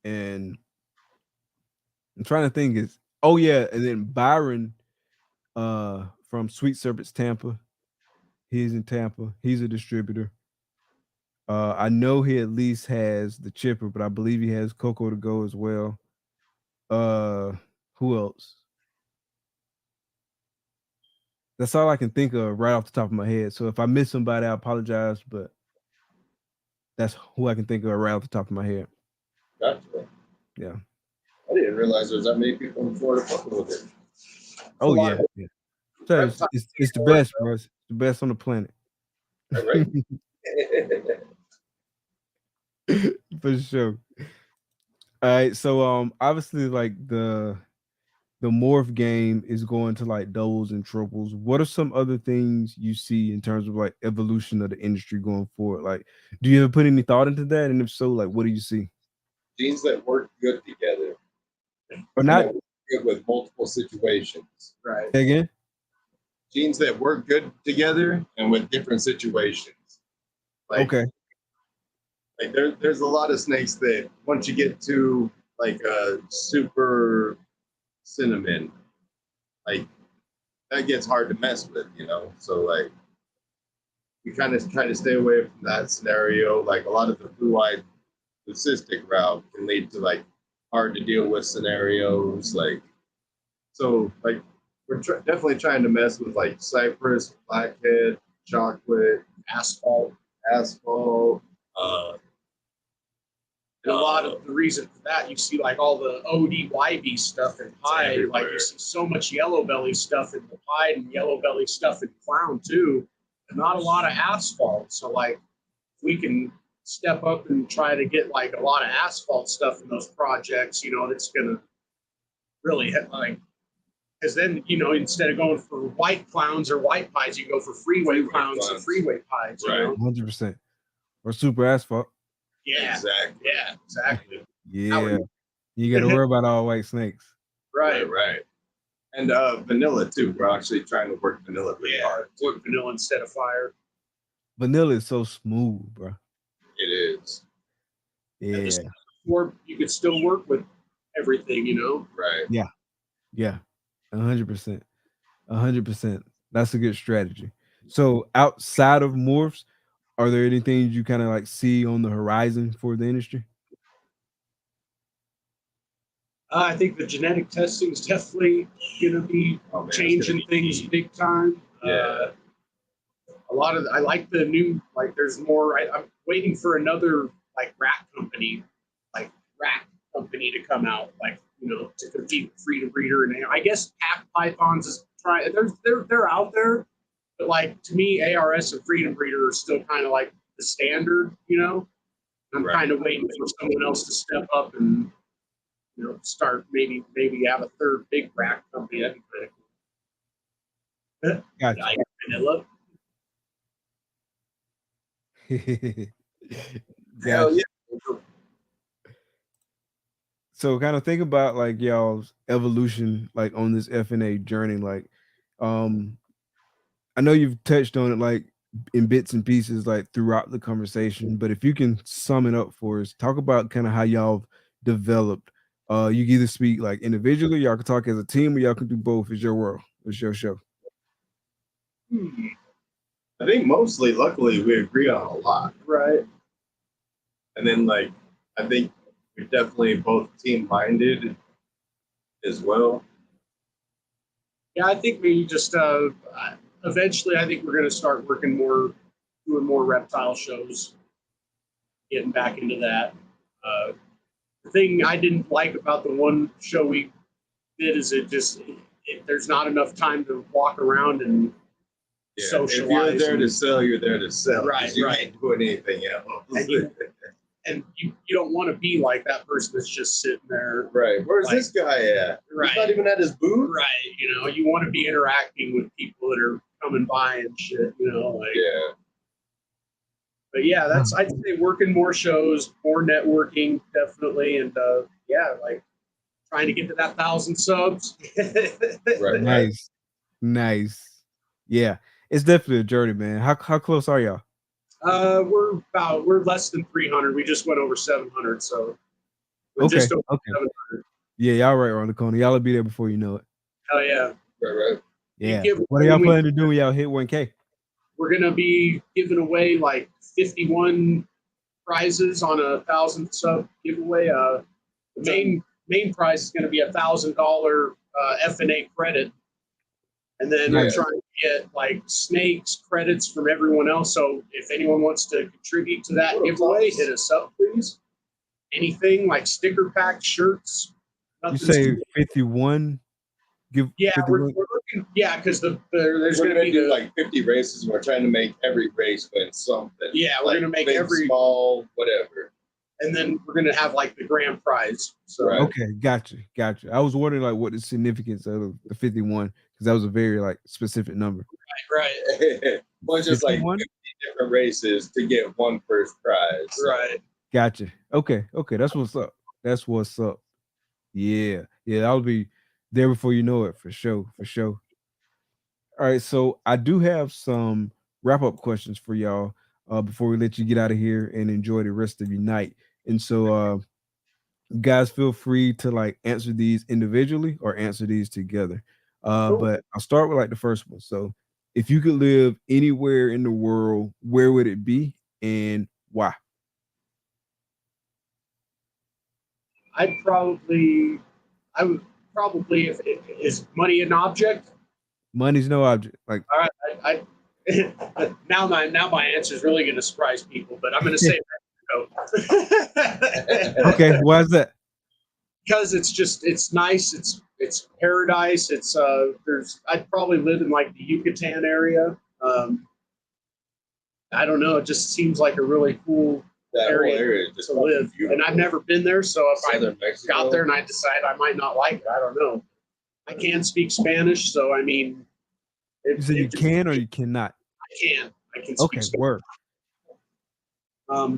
and I'm trying to think and then Byron, from Sweet Serpents Tampa. He's in Tampa. He's a distributor. I know he at least has the chipper, but I believe he has Coco to go as well. Who else? That's all I can think of right off the top of my head. So if I miss somebody, I apologize, but that's who I can think of right off the top of my head. Gotcha. Yeah. I didn't realize there's that many people in Florida fucking with it. Oh a lot yeah. of Yeah. So it's the best, bro. It's the best on the planet. All right. For sure. All right. So obviously like the morph game is going to like doubles and triples. What are some other things you see in terms of like evolution of the industry going forward? Like, do you ever put any thought into that? And if so, like, what do you see? Genes that work good together Or and not that work good with multiple situations. right. again? Genes that work good together and with different situations. Like, Okay. like there's a lot of snakes that once you get to like a super cinnamon, like that gets hard to mess with, you know. So like we kind of try to stay away from that scenario. Like a lot of the blue-eyed leucistic route can lead to like hard to deal with scenarios. Like so, like we're definitely trying to mess with like cypress, blackhead, chocolate, Asphalt. asphalt. And a lot of the reason for that, you see like all the ODYB stuff in Pied, like everywhere. you see so much yellow belly stuff in the Pied and yellow belly stuff in Clown too, and not a lot of asphalt. So like we can step up and try to get like a lot of asphalt stuff in those projects, you know, that's gonna really hit like, because then, you know, instead of going for white clowns or white pies, you go for freeway clowns and freeway pies, you Right. know? 100%. Or super asphalt. Yeah, Exactly. yeah, exactly. Yeah. You got to worry about all white snakes. Right. Right. And vanilla too. We're actually trying to work vanilla pretty Yeah, hard. work vanilla instead of fire. Vanilla is so smooth, bro. It is. Yeah. Or you could still work with everything, you know? Right. Yeah. 100%. 100%. That's a good strategy. So outside of morphs, are there any things you kind of like see on the horizon for the industry? I think the genetic testing is definitely going to be Oh, man, it's changing gonna be things key. big time. Yeah. A lot of I like the new like. There's more. I'm waiting for another like rat company to come out, like, you know, to compete with Freedom Breeder, and I guess Pack Pythons is trying. They're out there, but like to me, ARS and Freedom Breeder are still kind of like the standard, you know. I'm Right. kind of waiting for someone else to step up and, you know, start maybe have a third big rack company. That'd be kind of cool. Gotcha. I vanilla. Hell Gotcha. yeah. So kind of think about like y'all's evolution, like on this FNA journey. Like, I know you've touched on it like in bits and pieces, like throughout the conversation. But if you can sum it up for us, talk about kind of how y'all developed. You can either speak like individually, y'all can talk as a team, or y'all can do both. It's your world. It's your show. I think mostly, luckily, we agree on a lot. Right. And then, like, I think we're definitely both team-minded as well. Yeah, I think we just eventually. I think we're going to start doing more reptile shows, getting back into that. The thing I didn't like about the one show we did is there's not enough time to walk around and socialize. If you're there to sell, you're there to sell. Right, You right. ain't doing anything else. And you don't want to be like that person that's just sitting there. Right. Where's Like, this guy at? right. He's not even at his booth. Right. You know, you want to be interacting with people that are coming by and shit, you know, like. Yeah. But yeah, I'd say working more shows, more networking, definitely. And yeah, like trying to get to that 1,000 subs. Right. Nice. Yeah. It's definitely a journey, man. How close are y'all? We're less than 300. We just went over 700, so we're Okay. just over Okay. 700. Yeah, y'all right around the corner. Y'all will be there before you know it. Hell yeah. Right. Yeah. give What are y'all away- planning to do when y'all hit 1K? We're gonna be giving away like 51 prizes on a 1,000 sub giveaway. The main prize is gonna be $1,000 FnA credit. And then we're trying to get like snakes credits from everyone else. So if anyone wants to contribute to that giveaway, hit us up, please. Anything like sticker pack, shirts. You say 51? Give Yeah, 51? we're looking. Yeah, because there's We're going to be do like 50 races. And we're trying to make every race win something. Yeah, we're like going to make big, every small, whatever. And then we're going to have like the grand prize. So Right. Okay, gotcha. I was wondering like what the significance of the 51 because that was a very like specific number. right. Well, just 51? like 50 different races to get one first prize. So. Right. Gotcha. Okay. That's what's up. Yeah, I'll be there before you know it, for sure. All right, so I do have some wrap-up questions for y'all before we let you get out of here and enjoy the rest of your night. And so guys, feel free to like answer these individually or answer these together. Cool. But I'll start with like the first one. So if you could live anywhere in the world, where would it be and why? I would probably, if is money an object? Money's no object. Like, All right, I now my answer is really going to surprise people, but I'm going to say Mexico. okay, why is that? Because it's nice, it's paradise. I'd probably live in like the Yucatan area. I don't know, it just seems like a really cool area just to live. And I've never been there, so if I got there and I decide I might not like it, I don't know. I can speak Spanish, so I mean, You said you can or you cannot? I can speak Spanish. Word.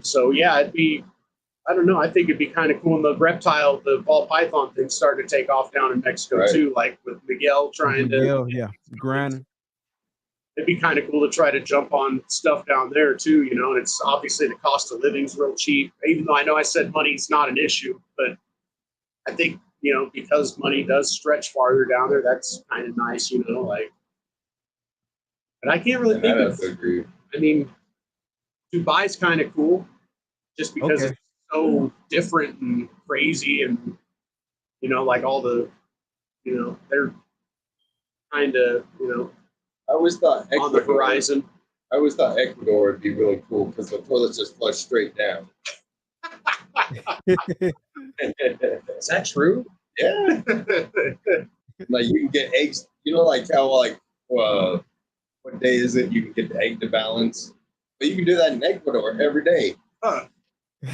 So yeah, I don't know. I think it'd be kind of cool. And the ball python thing's starting to take off down in Mexico too, like with Miguel trying to grinding. It'd be kind of cool to try to jump on stuff down there too, and it's obviously the cost of living's real cheap, even though I know I said money's not an issue, but I think, because money does stretch farther down there, that's kind of nice, like, but I can't really think of, I mean, Dubai's kind of cool just because it's so different and crazy and, like all the, they're kind of, I always thought Ecuador, on the horizon. I always thought Ecuador would be really cool because the toilets just flush straight down. Is that true? Yeah. Like you can get eggs. Like how what day is it? You can get the egg to balance, but you can do that in Ecuador every day. Huh.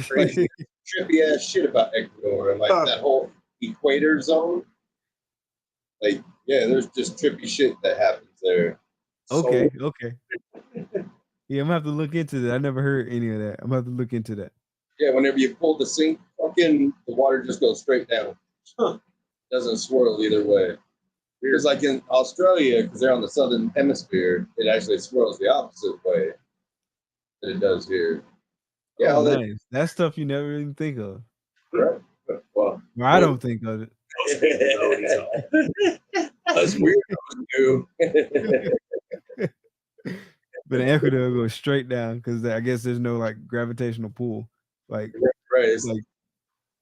Crazy, trippy ass shit about Ecuador and that whole equator zone. Like, yeah, there's just trippy shit that happens there. Okay. Yeah, I'm gonna have to look into that. I never heard any of that. I'm gonna have to look into that. Yeah, whenever you pull the sink, the water just goes straight down. Doesn't swirl either way. Because like in Australia, because they're on the southern hemisphere, it actually swirls the opposite way than it does here. Yeah, nice. That's stuff you never even think of. Right. Well, I don't think of it. That's weirdos do. But in Ecuador, it goes straight down because I guess there's no like gravitational pull. Like, right. It's like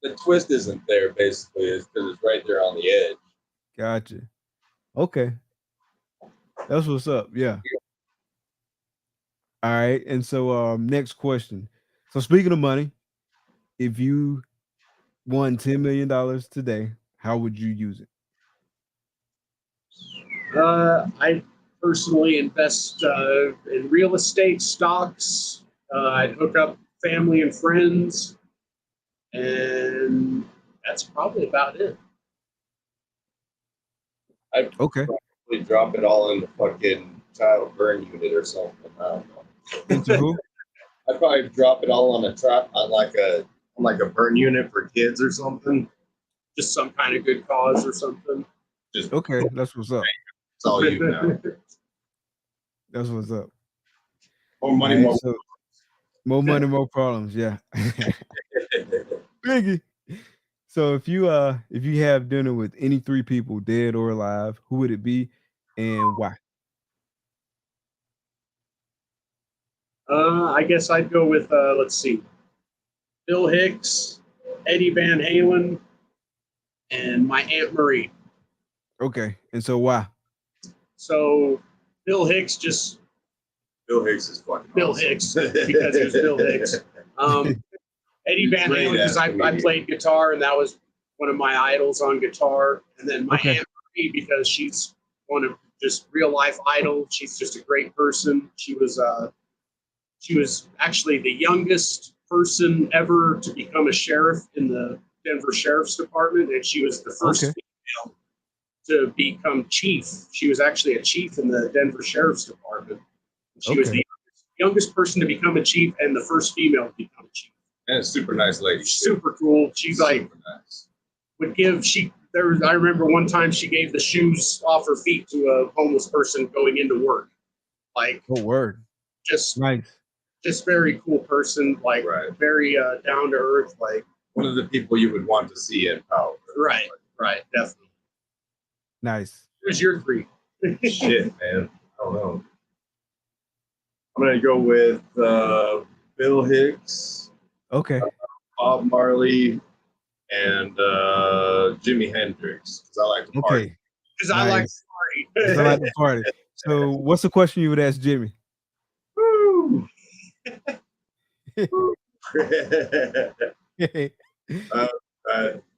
the twist isn't there. Basically, is because it's right there on the edge. Gotcha. Okay, that's what's up. Yeah. All right, and so next question. So speaking of money, if you won $10 million today, how would you use it? I personally invest in real estate, stocks. I'd hook up family and friends, and that's probably about it. I'd probably drop it all in the fucking child burn unit or something. I don't know. Into who? I'd probably drop it all on like a burn unit for kids or something. Just some kind of good cause or something. Just that's what's up. That's all you know. That's what's up. More money, more money, more problems. Yeah. Biggie. So if you have dinner with any three people, dead or alive, who would it be and why? I guess I'd go with let's see, Bill Hicks, Eddie Van Halen, and my Aunt Marie. Okay, and so why? So Bill Hicks just Bill Hicks is fucking Bill awesome. Hicks because it was Bill Hicks. Eddie Van Great Halen because I comedian. played guitar and that was one of my idols on guitar. And then my Okay. Aunt Marie because she's one of just real life idol. She's just a great person. She was actually the youngest person ever to become a sheriff in the Denver Sheriff's Department, and she was the first Okay. female to become chief. She was actually a chief in the Denver Sheriff's Department. She was Okay. the youngest person to become a chief and the first female to become a chief. And a super nice lady. Super cool. She's like Super nice. would give I remember one time she gave the shoes off her feet to a homeless person going into work. Like Oh, word. just Nice. very cool person, like Right. very down to earth, like One of the people you would want to see in power. right, definitely. Nice. Who's your three? Shit, man. I don't know. I'm gonna go with Bill Hicks, Okay. Bob Marley, and Jimi Hendrix because I like to party. Okay. Because I like Nice. to 'Cause I like to party. So, what's the question you would ask Jimmy? Woo!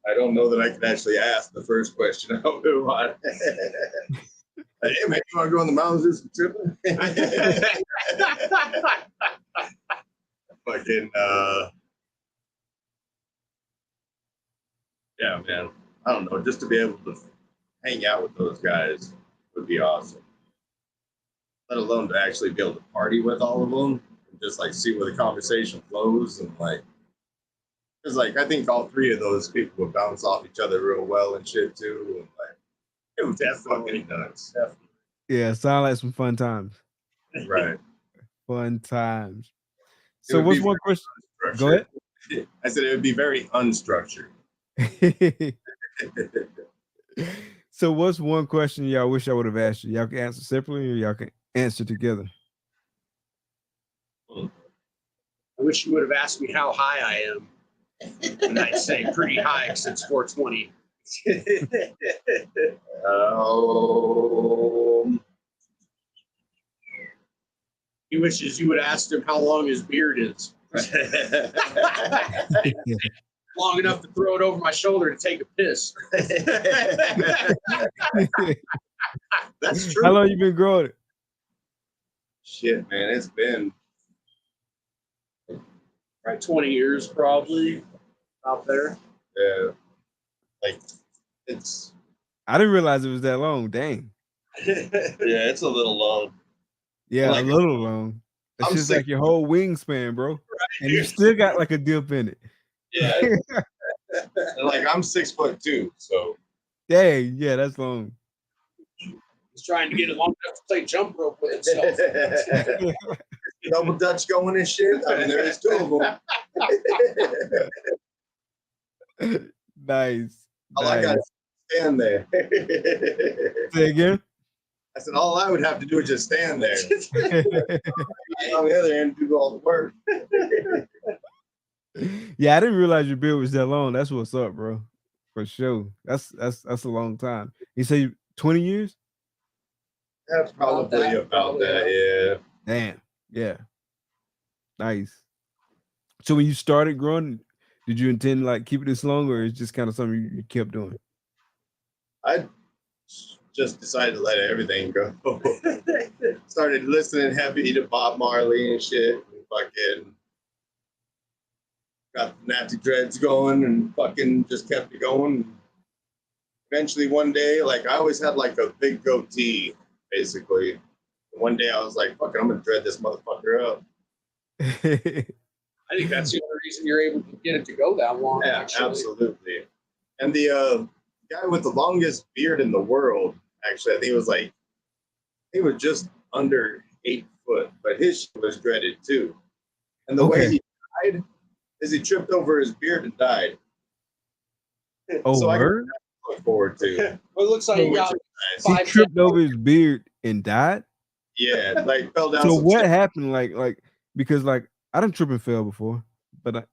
I don't know that I can actually ask the first question. I don't know why. Hey man, you want to go in the mountains and do some tripping? Fucking yeah, man. I don't know. Just to be able to hang out with those guys would be awesome. Let alone to actually be able to party with all of them and just like see where the conversation flows and like. Because like I think all three of those people would bounce off each other real well and shit too. And like it would be fucking nuts. Yeah, sound like some fun times. Right. Fun times. It So, would what's be one question? very Go ahead. unstructured. I said it would be very unstructured. So, what's one question y'all wish I would have asked you? Y'all can answer separately, or y'all can answer together. I wish you would have asked me how high I am. And I'd say pretty high since 420. He wishes you would have asked him how long his beard is. Long enough to throw it over my shoulder to take a piss. That's true. How long you been growing it? Shit, man, it's been Right, 20 years probably out there. like it's I didn't realize it was that long. Dang. yeah, it's a little long. Yeah, Like, a little long. It's I'm just sick- like your whole wingspan, bro. And you still got like a dip in it. Yeah, like I'm 6'2", so Dang, yeah, that's long. He's trying to get it long enough to play jump rope with himself. double Dutch going and shit. I mean, there's two of them. Nice. All I got is stand there. Say again. I said all I would have to do is just stand there. On the other end, do all the work. Yeah, I didn't realize your beard was that long. That's what's up, bro. For sure. That's a long time. You say 20 years? That's probably about that, yeah. Damn. Yeah. Nice. So when you started growing, did you intend to like keep it this long, or it's just kind of something you kept doing? I just decided to let everything go. Started listening heavy to Bob Marley and shit. And fucking got the Nazi dreads going and fucking just kept it going. Eventually one day, like I always had like a big goatee, basically. One day I was like, fuck it, I'm gonna dread this motherfucker up. I think that's the only reason you're able to get it to go that long. Yeah, actually. absolutely. And the guy with the longest beard in the world, actually, I think he was just under 8 foot, but his shit was dreaded too. And the way he died is he tripped over his beard and died. Oh, so word? I look forward to. Well, it looks like you got He 5 tripped over his beard and died. Yeah, like fell down. So some what shit. happened? Like because like I didn't trip and fell before, but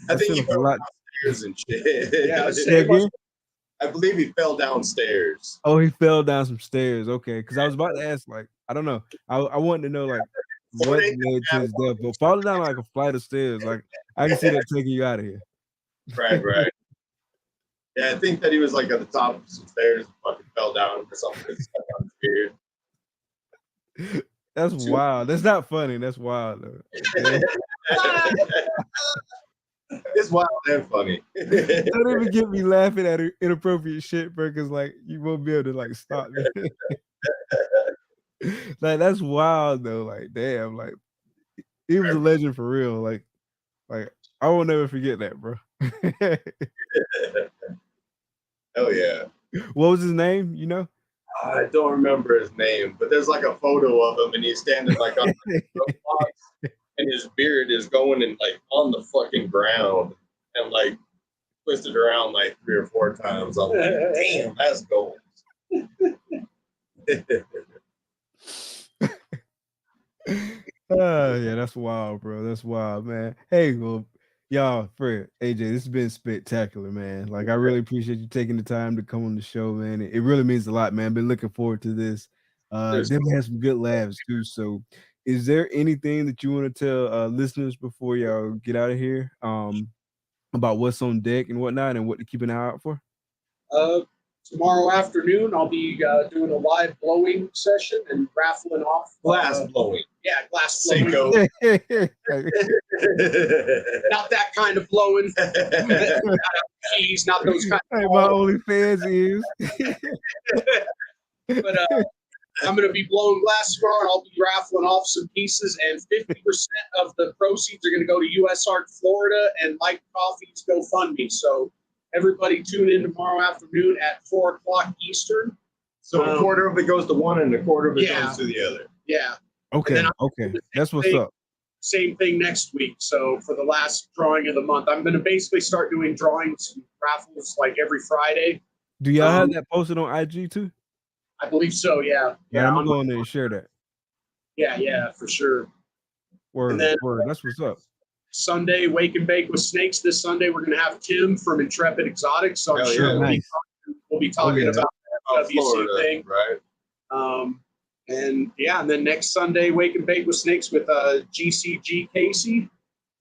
I think you a lot. years and shit. Yeah, Say again? I believe he fell downstairs. Oh, he fell down some stairs. Okay, because I was about to ask, like, I don't know. I wanted to know, like, So what it ain't led to his death, but falling down like a flight of stairs, like, I can see that taking you out of here. right. Yeah, I think that he was like at the top of some stairs and fucking fell down or something. Stuck on his beard. That's wild. That's not funny. That's wild, though. Yeah. It's wild and funny. Don't even get me laughing at inappropriate shit, bro, because, like, you won't be able to, like, stop me. Like, that's wild, though. Like, damn, like, he was a legend for real. Like, I will never forget that, bro. Hell yeah. What was his name? You know? I don't remember his name, but there's like a photo of him and he's standing like on the box and his beard is going and like on the fucking ground and like twisted around like 3 or 4 times. I'm like, damn, that's gold. Yeah, that's wild, bro. That's wild, man. Hey, well, y'all, Fred, AJ, this has been spectacular, man. Like, I really appreciate you taking the time to come on the show, man. It really means a lot, man. Been looking forward to this. Definitely had some good laughs too. So, is there anything that you want to tell listeners before y'all get out of here? About what's on deck and whatnot, and what to keep an eye out for? Tomorrow afternoon, I'll be doing a live blowing session and raffling off Glass blowing. Yeah, glass blowing. Seiko. Not that kind of blowing. Keys, not those kind of Hey, my OnlyFans is. But I'm going to be blowing glass tomorrow, and I'll be raffling off some pieces, and 50% of the proceeds are going to go to US Art Florida and Mike Coffee's GoFundMe. So everybody tune in tomorrow afternoon at 4 o'clock Eastern. So a quarter of it goes to one and a quarter of it Yeah. goes to the other. Yeah. Okay, okay. That's what's up. Same thing next week. So for the last drawing of the month, I'm going to basically start doing drawings and raffles like every Friday. Do y'all have that posted on IG too? I believe so, yeah. Yeah, I'm gonna go in there and share that. Yeah, for sure. Word, And then, word. That's what's up. Sunday, Wake and Bake with Snakes. This Sunday, we're going to have Tim from Intrepid Exotics. So I'm sure we'll be talking about that WC Florida, thing. right? And then next Sunday, Wake and Bake with Snakes with GCG Casey.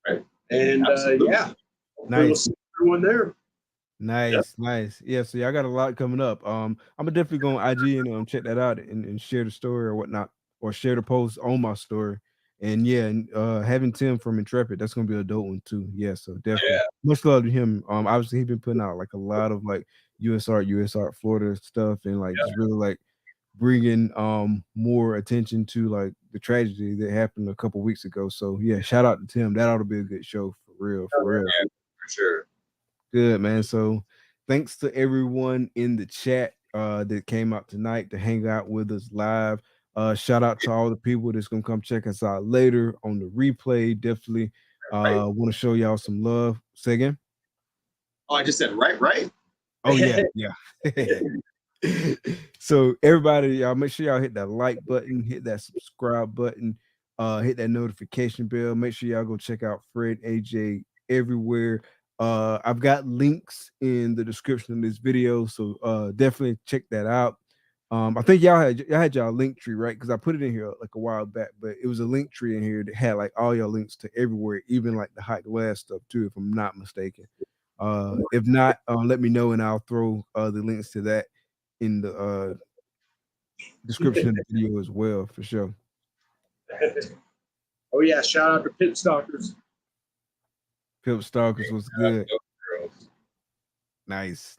Right. And Nice. we'll see everyone there. Nice, nice. Yeah, so y'all got a lot coming up. I'm gonna definitely go on IG and check that out and share the story or whatnot, or share the post on my story. And yeah, and having Tim from Intrepid, that's gonna be a dope one too. Yeah, so definitely much love to him. Obviously he's been putting out like a lot of like US Art Florida stuff, and like just really like bringing more attention to like the tragedy that happened a couple weeks ago. So yeah, shout out to Tim. That ought to be a good show for real, for real. Yeah, for sure. Good, man. So thanks to everyone in the chat that came out tonight to hang out with us live. Shout out to all the people that's gonna come check us out later on the replay. Definitely want to show y'all some love. Say again. Oh, I just said right. Oh yeah, yeah. So everybody, y'all make sure y'all hit that like button, hit that subscribe button, hit that notification bell. Make sure y'all go check out Fred AJ everywhere. I've got links in the description of this video, so definitely check that out. I think y'all had y'all link tree, right? Because I put it in here like a while back, but it was a link tree in here that had like all your links to everywhere, even like the hot glass stuff too, if I'm not mistaken. If not, let me know and I'll throw the links to that in the description of the video as well, for sure. Oh yeah, shout out to Pit Stalkers. Pimp Stalkers was good. Nice.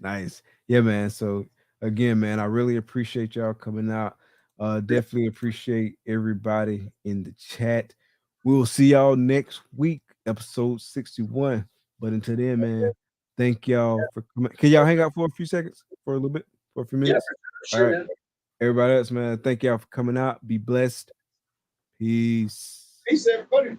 Yeah, man. So again, man, I really appreciate y'all coming out. Definitely appreciate everybody in the chat. We will see y'all next week, episode 61. But until then, man, thank y'all for coming. Can y'all hang out for a few seconds, for a little bit, for a few minutes? Yeah, sure, all right, man. Everybody else, man, thank y'all for coming out. Be blessed. Peace. Peace, everybody.